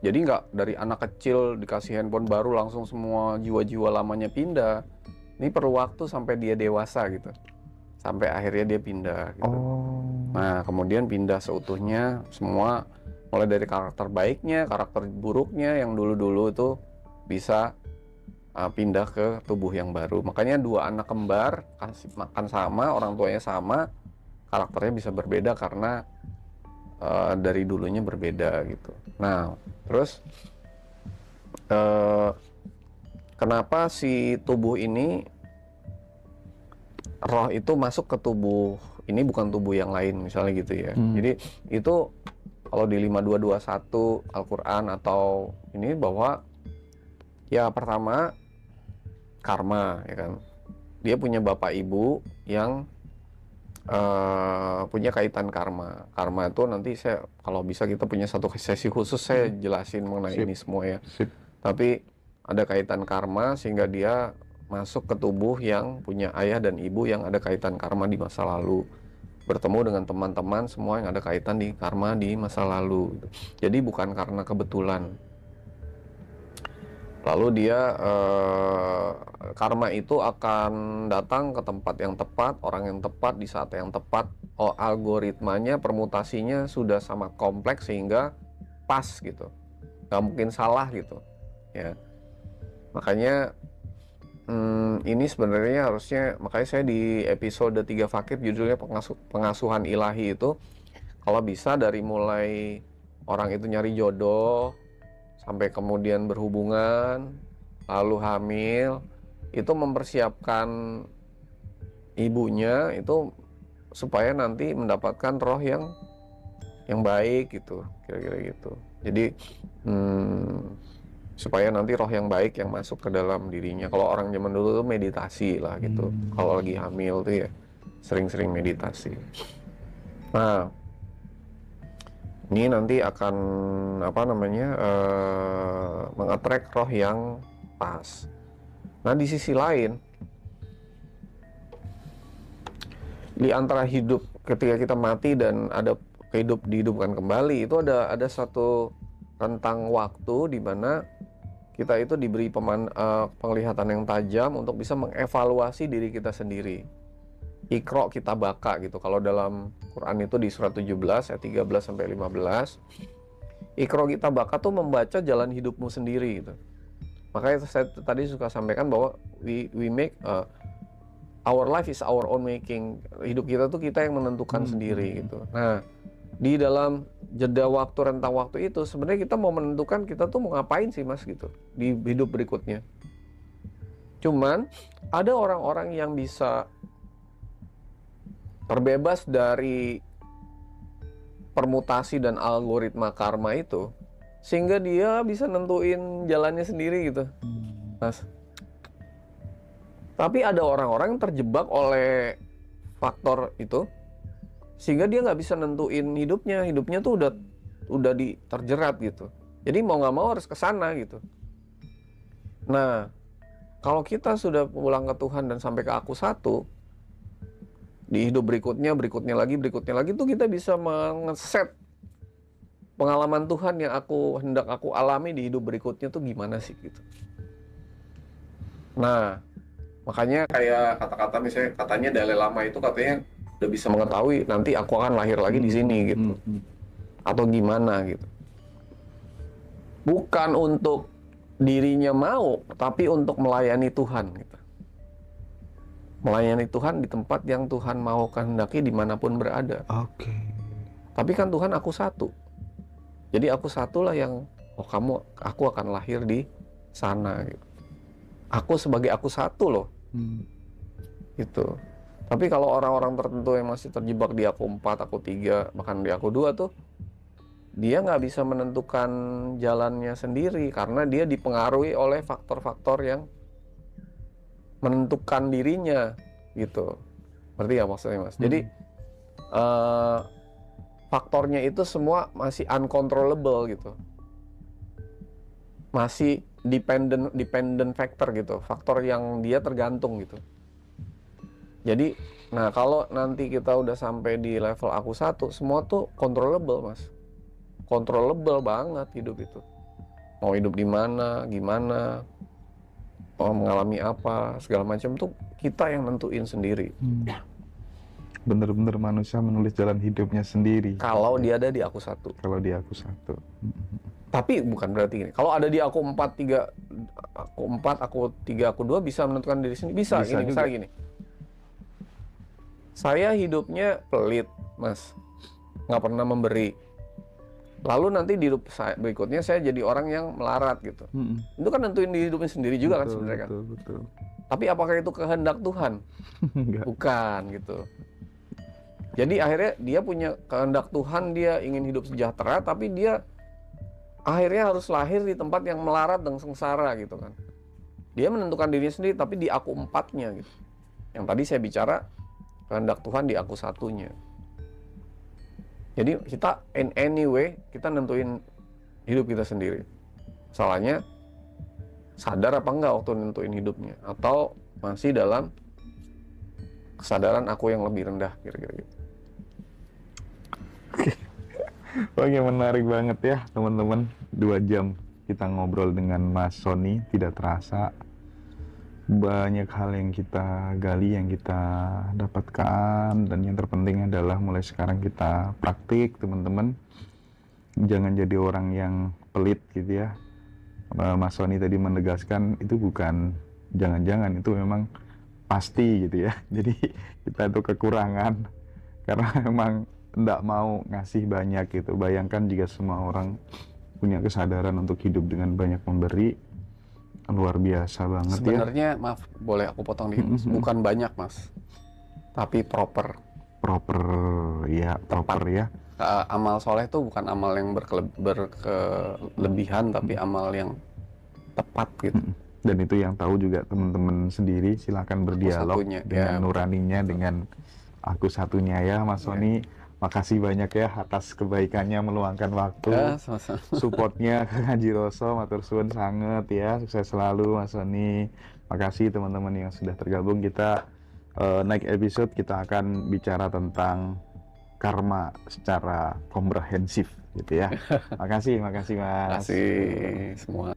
jadi nggak dari anak kecil dikasih handphone baru langsung semua jiwa-jiwa lamanya pindah. Ini perlu waktu sampai dia dewasa gitu. Sampai akhirnya dia pindah gitu. Nah kemudian pindah seutuhnya semua, mulai dari karakter baiknya, karakter buruknya yang dulu-dulu itu bisa pindah ke tubuh yang baru. Makanya 2 anak kembar kasih makan sama, orang tuanya sama, karakternya bisa berbeda karena dari dulunya berbeda gitu. Nah terus kenapa si tubuh ini roh itu masuk ke tubuh ini, bukan tubuh yang lain misalnya gitu ya. Jadi itu kalau di 5221 Al-Quran atau ini bahwa ya pertama karma ya kan, dia punya bapak ibu yang punya kaitan karma. Karma itu nanti saya kalau bisa kita punya satu sesi khusus saya jelasin mengenai ini semua ya. Tapi ada kaitan karma sehingga dia masuk ke tubuh yang punya ayah dan ibu yang ada kaitan karma di masa lalu, bertemu dengan teman-teman semua yang ada kaitan di karma di masa lalu. Jadi bukan karena kebetulan. Lalu dia karma itu akan datang ke tempat yang tepat, orang yang tepat di saat yang tepat. Algoritmanya, permutasinya sudah sama kompleks sehingga pas gitu, nggak mungkin salah gitu ya. Makanya ini sebenarnya harusnya, makanya saya di episode 3 Fakir judulnya pengasuhan ilahi itu, kalau bisa dari mulai orang itu nyari jodoh sampai kemudian berhubungan lalu hamil, itu mempersiapkan ibunya itu supaya nanti mendapatkan roh yang baik gitu, kira-kira gitu. Jadi supaya nanti roh yang baik yang masuk ke dalam dirinya. Kalau orang zaman dulu tuh meditasi lah gitu. Kalau lagi hamil tuh ya sering-sering meditasi. Nah, ini nanti akan mengattract roh yang pas. Nah, di sisi lain, di antara hidup ketika kita mati dan ada dihidupkan kembali, itu ada satu rentang waktu di mana kita itu diberi penglihatan yang tajam untuk bisa mengevaluasi diri kita sendiri. Iqra kita baka gitu. Kalau dalam Quran itu di surat 17 ayat 13 sampai 15, Iqra kita baka tuh membaca jalan hidupmu sendiri gitu. Makanya saya tadi suka sampaikan bahwa we make our life is our own making. Hidup kita tuh kita yang menentukan sendiri gitu. Nah, di dalam jeda waktu, rentang waktu itu sebenarnya kita mau menentukan kita tuh mau ngapain sih mas gitu di hidup berikutnya. Cuman ada orang-orang yang bisa terbebas dari permutasi dan algoritma karma itu sehingga dia bisa nentuin jalannya sendiri gitu mas. Tapi ada orang-orang yang terjebak oleh faktor itu sehingga dia nggak bisa nentuin hidupnya tuh udah terjerat gitu. Jadi mau nggak mau harus ke sana gitu. Nah, kalau kita sudah pulang ke Tuhan dan sampai ke aku satu, di hidup berikutnya lagi tuh kita bisa mengeset pengalaman Tuhan yang hendak aku alami di hidup berikutnya tuh gimana sih gitu. Nah, makanya kayak kata-kata misalnya katanya Dalai Lama itu katanya udah bisa mengetahui nanti aku akan lahir lagi di sini gitu, atau gimana gitu. Bukan untuk dirinya mau, tapi untuk melayani Tuhan gitu. Melayani Tuhan di tempat yang Tuhan mau kehendaki dimanapun berada. Oke. Tapi kan Tuhan aku satu. Jadi aku satulah yang aku akan lahir di sana gitu. Aku sebagai aku satu loh. Gitu. Tapi kalau orang-orang tertentu yang masih terjebak di aku 4, aku 3, bahkan di aku 2 tuh, dia nggak bisa menentukan jalannya sendiri karena dia dipengaruhi oleh faktor-faktor yang menentukan dirinya gitu. Ngerti ya maksudnya mas? Jadi faktornya itu semua masih uncontrollable gitu. Masih dependent factor gitu. Faktor yang dia tergantung gitu. Jadi, nah kalau nanti kita udah sampai di level aku satu, semua tuh controllable mas. Controllable banget hidup itu. Mau hidup di mana, gimana, mau mengalami apa, segala macam tuh kita yang nentuin sendiri. Bener-bener manusia menulis jalan hidupnya sendiri. Kalau dia ada di aku satu. Kalau di aku satu. Tapi bukan berarti gini. Kalau ada di aku 4, 3, aku 4, aku 3, aku 2 bisa menentukan diri sendiri. Bisa gini, misalnya gini. Saya hidupnya pelit, mas. Nggak pernah memberi. Lalu nanti di hidup saya berikutnya saya jadi orang yang melarat gitu. Itu kan nentuin di hidupnya sendiri juga kan sebenarnya kan. Betul. Tapi apakah itu kehendak Tuhan? Enggak. Bukan gitu. Jadi akhirnya dia punya kehendak Tuhan, dia ingin hidup sejahtera, tapi dia akhirnya harus lahir di tempat yang melarat dan sengsara gitu kan. Dia menentukan dirinya sendiri, tapi di aku empatnya gitu. Yang tadi saya bicara, kehendak Tuhan di aku satunya. Jadi kita in any way, kita nentuin hidup kita sendiri. Salahnya, sadar apa enggak waktu nentuin hidupnya? Atau masih dalam kesadaran aku yang lebih rendah, kira-kira gitu. Oke, menarik banget ya teman-teman. 2 jam kita ngobrol dengan Mas Sony, tidak terasa. Banyak hal yang kita gali, yang kita dapatkan, dan yang terpenting adalah mulai sekarang kita praktik teman-teman. Jangan jadi orang yang pelit gitu ya. Mas Sony tadi menegaskan itu bukan jangan-jangan, itu memang pasti gitu ya. Jadi kita itu kekurangan karena memang tidak mau ngasih banyak gitu. Bayangkan jika semua orang punya kesadaran untuk hidup dengan banyak memberi, luar biasa banget. Sebenarnya ya. Maaf, boleh aku potong dikit, Mas? Bukan banyak Mas, tapi proper ya. Amal soleh itu bukan amal yang berkelebihan, tapi amal yang tepat gitu. Dan itu yang tahu juga teman-teman sendiri. Silakan berdialog dengan nuraninya, dengan aku satunya ya Mas Sony. Makasih banyak ya atas kebaikannya meluangkan waktu, supportnya ke Ngaji Roso, matur suwun sanget ya, sukses selalu Mas Sony. Makasih teman-teman yang sudah tergabung. Kita next episode kita akan bicara tentang karma secara komprehensif gitu ya. Makasih Mas. Makasih semua.